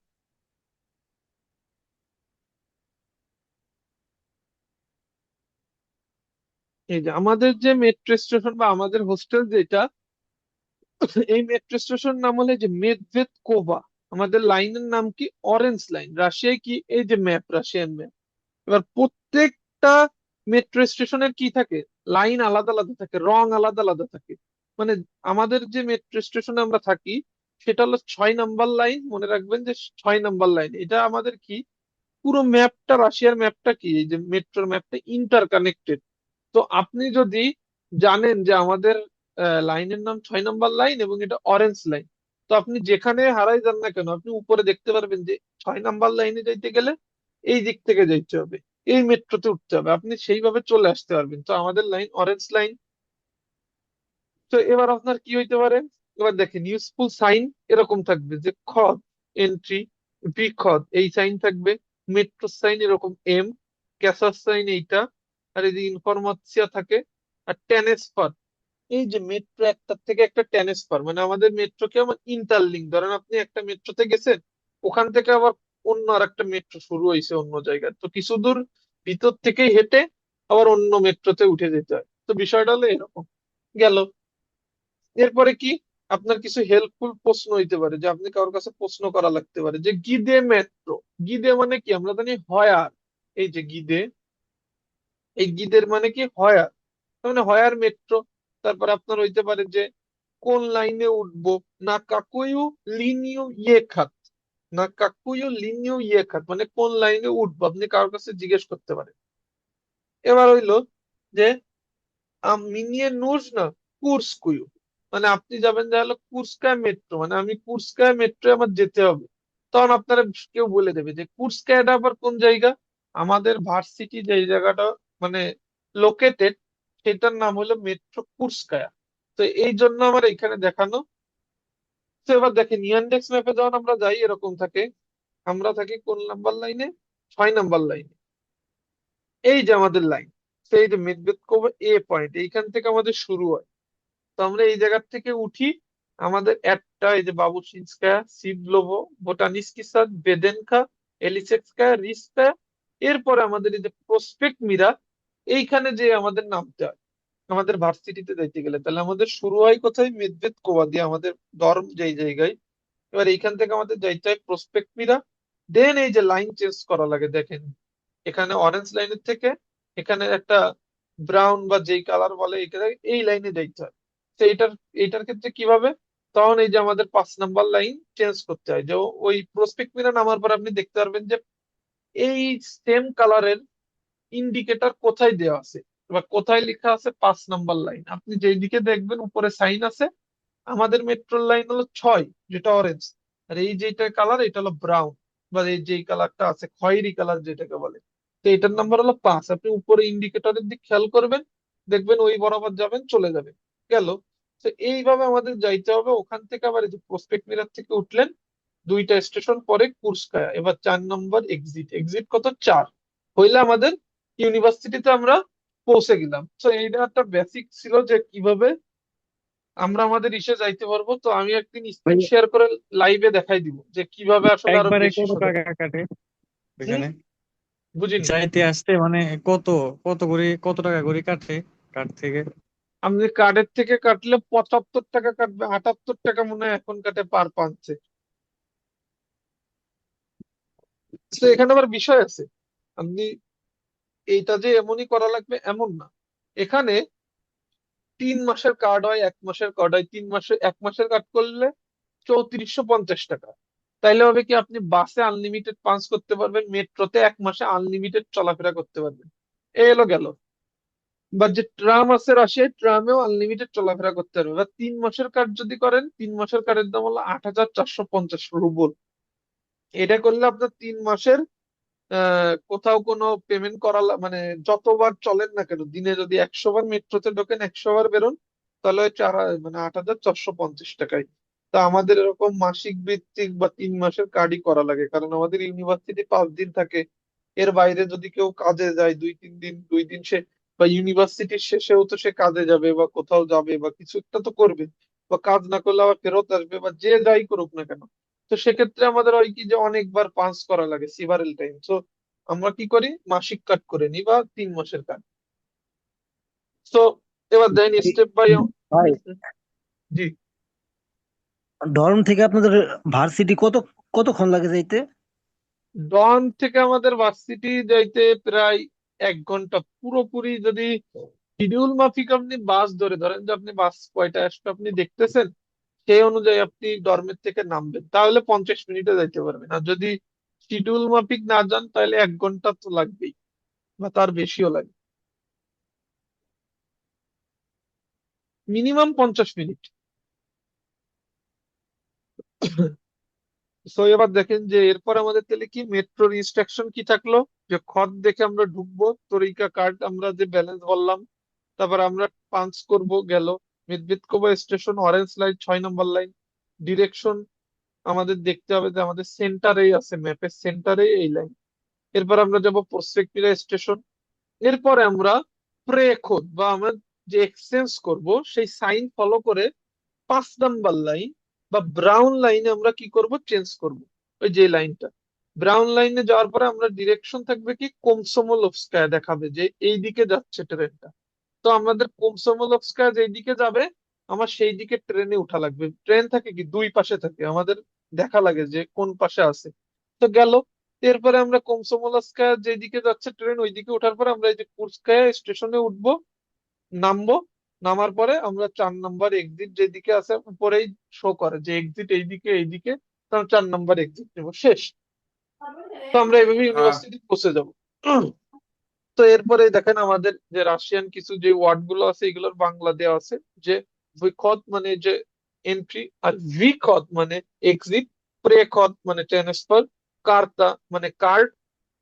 এই যে আমাদের যে মেট্রো স্টেশন বা আমাদের হোস্টেল যেটা, এই মেট্রো স্টেশন নাম হলে যে মেদভেদ কোভা। আমাদের লাইনের নাম কি, অরেঞ্জ লাইন। রাশিয়ায় কি, এই যে ম্যাপ, রাশিয়ান ম্যাপ। এবার প্রত্যেকটা মেট্রো স্টেশনের কি থাকে, লাইন আলাদা আলাদা থাকে, রং আলাদা আলাদা থাকে। মানে আমাদের যে মেট্রো স্টেশনে আমরা থাকি সেটা হলো 6 নম্বর লাইন, মনে রাখবেন যে 6 নম্বর লাইন। এটা আমাদের কি, পুরো ম্যাপটা, রাশিয়ার ম্যাপটা কি, এই যে মেট্রোর ম্যাপটা ইন্টার কানেক্টেড। তো আপনি যদি জানেন যে আমাদের লাইনের নাম 6 নম্বর লাইন এবং এটা অরেঞ্জ লাইন, তো আপনি যেখানে হারাই যান না কেন আপনি উপরে দেখতে পারবেন যে 6 নম্বর লাইনে যাইতে গেলে এই দিক থেকে যাইতে হবে, এই মেট্রোতে উঠতে হবে, আপনি সেইভাবে চলে আসতে পারবেন। তো আমাদের লাইন অরেঞ্জ লাইন। তো এবার আপনার কি হইতে পারে, এবার দেখেন ইউজফুল সাইন এরকম থাকবে যে খদ এন্ট্রি, ভি খদ এই সাইন থাকবে, মেট্রো সাইন এরকম এম, ক্যাসার সাইন এইটা, আর এই যে ইনফরমাসিয়া থাকে, আর ট্রান্সফার। এই যে মেট্রো একটার থেকে একটা ট্রান্সফার, মানে আমাদের মেট্রোকে আমার ইন্টারলিঙ্ক, ধরেন আপনি একটা মেট্রোতে গেছেন, ওখান থেকে আবার অন্য আর একটা মেট্রো শুরু হয়েছে অন্য জায়গায়, তো কিছু দূর ভিতর থেকে হেঁটে আবার অন্য মেট্রোতে উঠে যেতে হয়। তো বিষয়টা হলো এরকম গেল। এরপরে কি, আপনার কিছু হেল্পফুল প্রশ্ন হইতে পারে, যে আপনি কারোর কাছে প্রশ্ন করা লাগতে পারে যে গিদে মেট্রো, গিদে মানে কি, আমরা জানি হয়ার। এই যে গিদে, এই গিদের মানে কি হয়ার, তার মানে হয়ার মেট্রো। তারপর আপনার হইতে পারে যে কোন লাইনে উঠবো, না কাকুয়ু লিনিউ ইয়ে খাত, না কাকুয়ু লিনিউ ইয়ে খাত, মানে কোন লাইনে উঠবো আপনি কারোর কাছে জিজ্ঞেস করতে পারেন। এবার হইলো যে মিনিয়ে নুস না কুর্স্কুয়ু, মানে আপনি যাবেন যা হলো কুর্স্কায় মেট্রো, মানে আমি কুর্স্কায় মেট্রো আমার যেতে হবে। তখন আপনারা কেউ বলে দেবে যে কুর্স্কায়টা আবার কোন জায়গা, আমাদের ভার্সিটি যে জায়গাটা মানে লোকেটেড, সেটার নাম হলো মেট্রো কুর্স্কায়া। তো এই জন্য আমার এখানে দেখানো। তো এবার দেখেন ইয়ান্ডেক্স ম্যাপে যখন আমরা যাই এরকম থাকে, আমরা থাকি কোন নাম্বার লাইনে, 6 নম্বর লাইনে। এই যে আমাদের লাইন, সেই যে মেদবেদকভ এ পয়েন্ট, এইখান থেকে আমাদের শুরু হয়। তো আমরা এই জায়গা থেকে উঠি, আমাদের একটা এই যে বাবুসিন্সকায়া, সিভলোভো, বোটানিস্কি সাদ, বেদেনকা, এলিসেক্সকায়া, রিস্কায়া, এরপরে আমাদের এই যে প্রসপেক্ট মিরা, এইখানে যে আমাদের নামতে হয় আমাদের ভার্সিটিতে যাইতে গেলে। তাহলে আমাদের শুরু হয় কোথায়, মেদবেদকোভা দিয়ে, আমাদের ডর্ম যেই জায়গায়। এবার এইখান থেকে আমাদের যাইতে হয় প্রসপেক্ট মিরা। দেন এই যে লাইন চেঞ্জ করা লাগে, দেখেন এখানে অরেঞ্জ লাইনের থেকে এখানে একটা ব্রাউন বা যেই কালার বলে এখানে এই লাইনে যাইতে হয়। তো এটার এটার ক্ষেত্রে কিভাবে, তখন এই যে আমাদের 5 নম্বর লাইন চেঞ্জ করতে হয়, যে ওই প্রসপেক্ট মিরা নামার পর আপনি দেখতে পারবেন যে এই সেম কালারের ইন্ডিকেটর কোথায় দেওয়া আছে, এবার কোথায় লেখা আছে 5 নম্বর লাইন, আপনি যেই দিকে দেখবেন উপরে সাইন আছে। আমাদের মেট্রোর লাইন হলো 6, যেটা অরেঞ্জ, আর এই যেটা কালার এটা হলো ব্রাউন, বা এই যে কালারটা আছে খয়েরি কালার যেটাকে বলে, তো এটার নাম্বার হলো 5। আপনি উপরে ইন্ডিকেটরের দিক খেয়াল করবেন, দেখবেন ওই বরাবর যাবেন, চলে যাবে, গেল। তো এইভাবে আমাদের যাইতে হবে। ওখান থেকে আবার এই যে প্রসপেক্ট মিরার থেকে উঠলেন, 2টা স্টেশন পরে কুরস্কায়া, এবার 4 নম্বর এক্সিট। এক্সিট কত? 4 হইলে আমাদের ইউনিভার্সিটিতে আমরা পৌঁছে গেলাম। তো এইটা একটা বেসিক ছিল যে কিভাবে আমরা আমাদের ইসে যাইতে পারবো। তো আমি একদিন স্ক্রিন ভাইয়া শেয়ার করে লাইভে দেখাই দিব যে কিভাবে আসলে আরো একবারে বেশি কত সোজা। টাকা কাটে হুম, ওইখানে বুঝিনি। যাইতে আসতে, মানে কত কত করে, কত টাকা করে কাটে কার্ড থেকে? আপনি কার্ডের থেকে কাটলে 75 টাকা কাটবে, 78 টাকা মনে হয় এখন কাটে পার পাঞ্চে। তো এখানে আবার বিষয় আছে, আপনি এইটা যে এমনই করা লাগবে এমন না। এখানে 3 মাসের কার্ড হয়, 1 মাসের কার্ড হয়। 1 মাসের কার্ড করলে 3450 টাকা। তাইলে হবে কি, আপনি বাসে আনলিমিটেড পাঞ্চ করতে পারবেন, মেট্রোতে 1 মাসে আনলিমিটেড চলাফেরা করতে পারবেন। এলো গেল। বা যে ট্রাম আছে রাশিয়ায়, ট্রামেও আনলিমিটেড চলাফেরা করতে পারবে। বা 3 মাসের কার্ড যদি করেন, 3 মাসের কার্ডের দাম হলো 8450 রুবল। এটা করলে আপনার 3 মাসের কোথাও কোনো পেমেন্ট মানে যতবার চলেন না কেন, দিনে যদি 100 বার মেট্রোতে ঢোকেন, 100 বার বেরোন, তাহলে ওই মানে 8450 টাকায়। তা আমাদের এরকম মাসিক ভিত্তিক বা 3 মাসের কার্ডই করা লাগে, কারণ আমাদের ইউনিভার্সিটি 5 দিন থাকে। এর বাইরে যদি কেউ কাজে যায় 2-3 দিন, 2 দিন সে, বা ইউনিভার্সিটির শেষেও তো সে কাজে যাবে বা কোথাও যাবে বা কিছু একটা তো করবে, বা কাজ না করলে আবার ফেরত আসবে, বা যে যাই করুক না কেন। তো সেক্ষেত্রে আমাদের হয় কি যে অনেকবার পাঞ্চ করা লাগে সিভারেল টাইম। তো আমরা কি করি, মাসিক কাট করে নিই বা 3 মাসের কাট। তো এবার দেন স্টেপ বাই। ভাই, জি। ডরম থেকে আপনাদের ভার্সিটি কতক্ষণ লাগে যাইতে? ডন থেকে আমাদের ভার্সিটি যাইতে প্রায় 1 ঘন্টা পুরোপুরি। যদি শিডিউল মাফিক আপনি বাস ধরেন যে আপনি বাস কয়টায় আসবে আপনি দেখতেছেন, সেই অনুযায়ী আপনি ডরমের থেকে নামবেন, তাহলে 50 মিনিটে যাইতে পারবেন। আর যদি শিডিউল মাফিক না যান, তাহলে 1 ঘন্টা তো লাগবেই, বা তার বেশিও লাগে, মিনিমাম 50 মিনিট। সো এবার দেখেন যে এরপর আমাদের তাহলে কি মেট্রোর ইনস্ট্রাকশন কি থাকলো, যে খত দেখে আমরা ঢুকবো, তরিকা কার্ড আমরা যে ব্যালেন্স বললাম, তারপর আমরা পাঞ্চ করব, গেল। মেদভেদকোভা স্টেশন, অরেঞ্জ লাইন, 6 নম্বর লাইন। ডিরেকশন আমাদের দেখতে হবে যে আমাদের সেন্টারেই আছে, ম্যাপের সেন্টারে এই লাইন। এরপর আমরা যাব প্রসপেক্টিরা স্টেশন। এরপরে আমরা প্রেক্ষত বা আমরা যে এক্সচেঞ্জ করব সেই সাইন ফলো করে 5 নম্বর লাইন বা ব্রাউন লাইনে আমরা কি করব, চেঞ্জ করব। ওই যে লাইনটা ব্রাউন লাইনে যাওয়ার পরে আমরা ডিরেকশন থাকবে কি, কোমসোমোলস্কায়া দেখাবে যে এই দিকে যাচ্ছে ট্রেনটা। তো আমাদের কোমসোমোলস্কায়া যেই দিকে যাবে, আমার সেই দিকে ট্রেনে উঠা লাগবে। ট্রেন থাকে কি 2 পাশে থাকে, আমাদের দেখা লাগে যে কোন পাশে আছে। তো গেল। এরপরে আমরা কোমসোমোলস্কায়া যেদিকে যাচ্ছে ট্রেন ওই দিকে ওঠার পরে আমরা এই যে কুর্স্কায়া স্টেশনে উঠবো, নামবো। নামার পরে আমরা 4 নম্বর এক্সিট যেদিকে আছে উপরেই শো করে যে এক্সিট এইদিকে এইদিকে, তো আমরা 4 নম্বর এক্সিট নেবো, শেষ। তো আমরা এইভাবে ইউনিভার্সিটি পৌঁছে যাবো। তো এরপরে দেখেন আমাদের যে রাশিয়ান কিছু যে ওয়ার্ড গুলো আছে এগুলোর বাংলা দেওয়া আছে, যে ভিখত মানে যে এন্ট্রি, আর ভিখত মানে এক্সিট, প্রেখত মানে ট্রান্সফার, কার্তা মানে কার্ড,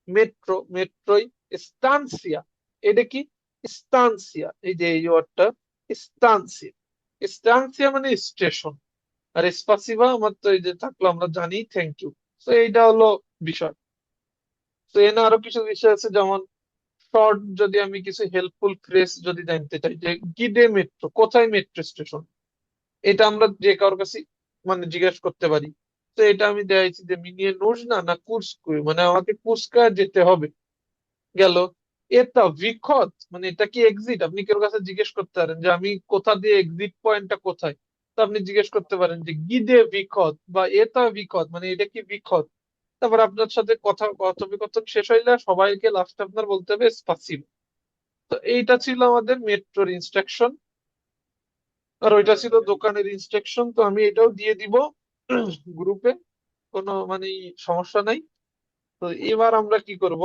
মেট্রো মেট্রোই, স্তানসিয়া এটা কি, স্তানসিয়া এই যে এই ওয়ার্ডটা, স্তানসিয়া। স্তানসিয়া মানে স্টেশন। আর স্পাসিভা আমার তো এই যে থাকলো, আমরা জানি থ্যাংক ইউ। তো এইটা হলো বিষয়। তো এখানে আরো কিছু বিষয় আছে, যেমন শর্ট যদি আমি কিছু হেল্পফুল ফ্রেজ যদি জানতে চাই, যে গিডে মেট্রো কোথায়, মেট্রো স্টেশন, এটা আমরা যে কারোর কাছে মানে জিজ্ঞেস করতে পারি। তো এটা আমি দেখাইছি যে মিনিয়ে নুজনা না কুর্স্কুই, মানে আমাকে কুর্স্কা যেতে হবে, গেল। এটা বিখত মানে এটা কি এক্সিট, আপনি কারোর কাছে জিজ্ঞেস করতে পারেন যে আমি কোথা দিয়ে এক্সিট পয়েন্টটা কোথায়। তো আপনি জিজ্ঞেস করতে পারেন যে গিদে বিখত বা এটা বিখত মানে এটা কি বিখত। তারপর আপনার সাথে কথা কথোপকথন শেষ হইলে সবাইকে লাস্ট আপনার বলতে হবে স্পাসিবো। তো এইটা ছিল আমাদের মেট্রোর ইনস্ট্রাকশন, আর ওইটা ছিল দোকানের ইনস্ট্রাকশন। তো আমি এটাও দিয়ে দিব গ্রুপে, কোনো মানে সমস্যা নাই। তো এবার আমরা কি করব,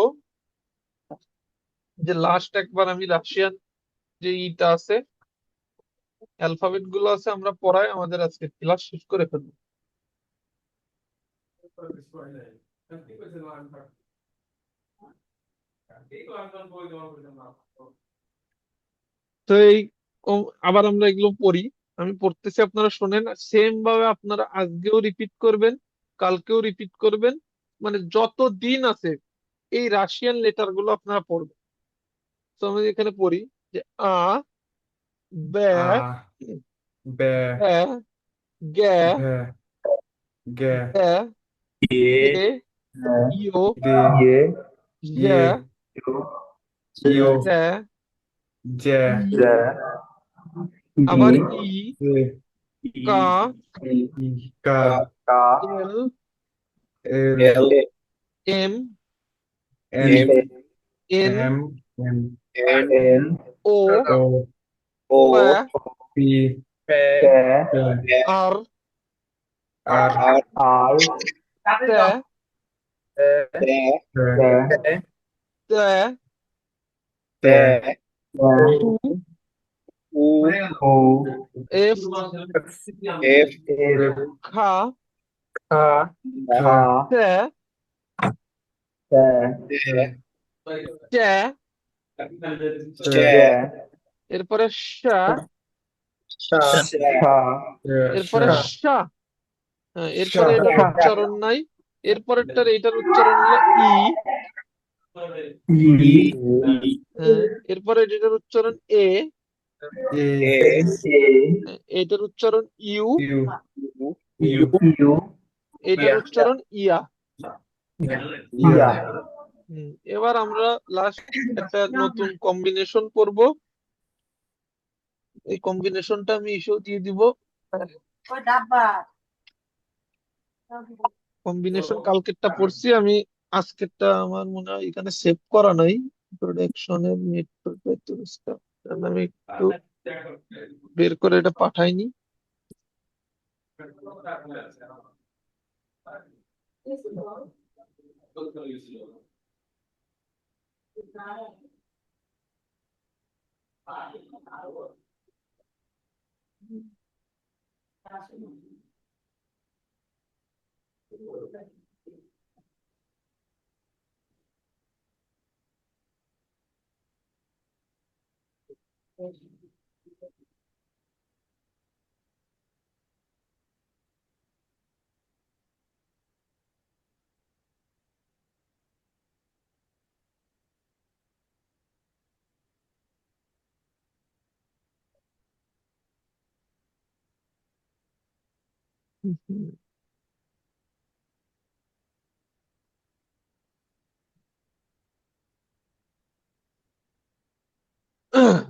যে লাস্ট একবার আমি রাশিয়ান যে ইটা আছে, অ্যালফাবেট গুলো আছে, আমরা পড়াই আমাদের আজকে ক্লাস শেষ করে ফেলবো। তো এই আবার আমরা এগুলো পড়ি। আমি পড়তেছি, আপনারা শোনেন। সেম ভাবে আপনারা আজকেও রিপিট করবেন, কালকেও রিপিট করবেন, মানে যত দিন আছে এই রাশিয়ান লেটার গুলো আপনারা পড়বেন। তো আমি এখানে পড়ি যে আ, বে, আ বে এ, গে, ভে গে দে, দে, ইও, দে জে, ইয়ে ইও জে, জে ই, আবার ই, জে কা, ই কা এল, এল এম, এন এন, এম এন ও, ও পে, পি পে আর, আর তে, তে তে, তে উ, এফ, খা, খা খা তে, টে, এরপরে শা, এরপরে শা। হ্যাঁ, এরপরে এটার উচ্চারণ নাই। এরপরেরটার এইটার উচ্চারণ হলো ই। হ্যাঁ, এরপরে এটার উচ্চারণ এ। হ্যাঁ, এটার উচ্চারণ ইউ। এটার উচ্চারণ ইয়া। এবার আমরা লাস্ট একটা নতুন কম্বিনেশন পড়বো। এই কম্বিনেশনটা আমি ইস্যু দিয়ে দিব। কম্বিনেশন কালকেরটা পড়ছি আমি, আজকেরটা আমার মনে হয় এখানে সেভ করা নাই। প্রোডাকশনের আমি একটু বের করে এটা পাঠাইনি।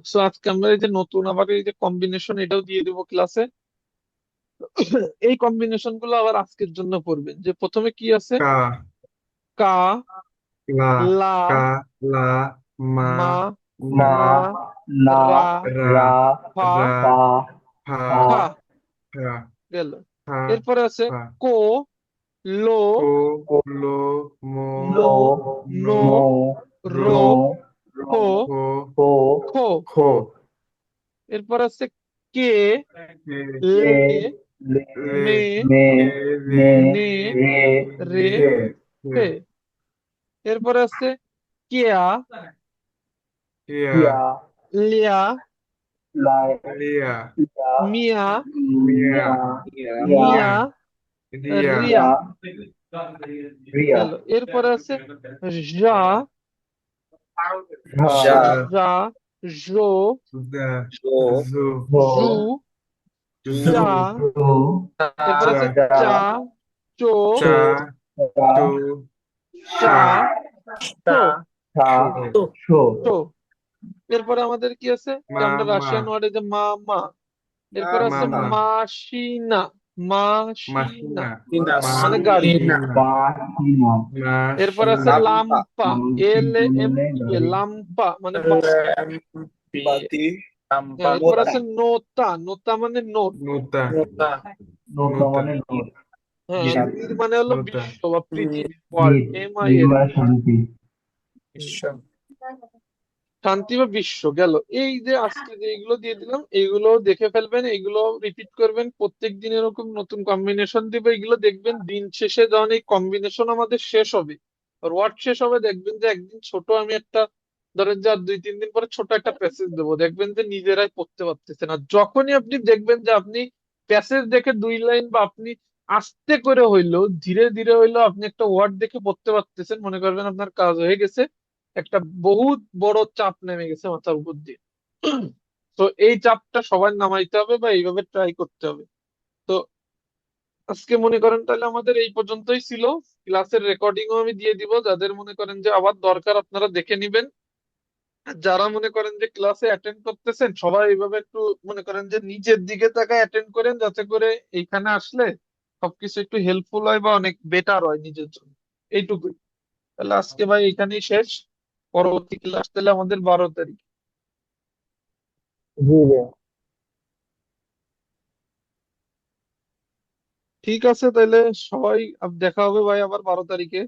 সো আজকে আমরা এই যে নতুন আবার এই যে কম্বিনেশন এটাও দিয়ে দেবো ক্লাসে। এই কম্বিনেশন গুলো আবার আজকের জন্য পড়বেন। যে প্রথমে কি আছে, কা কা, লা লা, কা লা মা মা, না না, রা, রা ফা, রা ফা খা। ফা গেল। ফা এরপরে আছে ফা কো, লো, কো লো মো নো, নো নো, রো রো, খো, খো খো। খো এরপর আছে কে, কে লে, লে মে, রে নে, রে, রে ফে। এরপরে আছে কেয়া, কিয়া লিয়া, লিয়া মিয়া, মিয়া নিয়া, রিয়া রিয়া। গেল। এরপরে আছে যা, যা যা, জো, দা জু জু, জু চা। এরপর আছে চা, চো, চা চু চা, চো, চো চো। এরপরে আমাদের কি আছে, যে আমরা মামা রাশিয়ান ওয়ার্ডে যে মা, মা। এরপরে আছে মামা মাসিনা, মাসিনা মাসিনা মানে গাড়ি। মাসিনা এরপর আছে লাম্পা, এল এম পি এ, লাম্পা মানে বাতি। হ্যাঁ, এরপর আছে নোতা, নোতা মানে নোট। নুতা নুতা হ্যাঁ, গির নির মানে হলো নুতা বিশ্ব বা পৃথিবী, ওয়ার্ল্ড, MIL। শান্তি বা বিশ্ব। গেল। এই যে আজকে যেগুলো দিয়ে দিলাম এইগুলো দেখে ফেলবেন, এইগুলো রিপিট করবেন প্রত্যেক দিন। এরকম নতুন কম্বিনেশন দিবে, এগুলো দেখবেন দিন শেষে যখন এই কম্বিনেশন আমাদের শেষ হবে, ওয়ার্ড শেষ হবে, দেখবেন যে একদিন ছোট আমি একটা ধরেন যে আর 2-3 দিন পরে ছোট একটা প্যাসেজ দেবো, দেখবেন যে নিজেরাই পড়তে পারতেছেন। আর যখনই আপনি দেখবেন যে আপনি প্যাসেজ দেখে 2 লাইন বা আপনি আস্তে করে হইলেও ধীরে ধীরে হইলেও আপনি একটা ওয়ার্ড দেখে পড়তে পারতেছেন, মনে করবেন আপনার কাজ হয়ে গেছে, একটা বহুত বড় চাপ নেমে গেছে মাথার উপর দিয়ে। তো এই চাপটা সবার নামাইতে হবে বা এইভাবে ট্রাই করতে হবে। তো আজকে মনে করেন তাহলে আমাদের এই পর্যন্তই ছিল। ক্লাসের রেকর্ডিংও আমি দিয়ে দিব, যাদের মনে করেন যে আবার দরকার আপনারা দেখে নিবেন। আর যারা মনে করেন যে ক্লাসে অ্যাটেন্ড করতেছেন সবাই এইভাবে একটু মনে করেন যে নিচের দিকে তাকায় অ্যাটেন্ড করেন, যাতে করে এইখানে আসলে সবকিছু একটু হেল্পফুল হয় বা অনেক বেটার হয় নিজের জন্য। এইটুকুই। তাহলে আজকে ভাই এখানেই শেষ। পরবর্তী ক্লাস তাহলে আমাদের 12 তারিখ। জি ভাইয়া। ঠিক আছে তাহলে সবাই দেখা হবে ভাই আবার 12 তারিখে।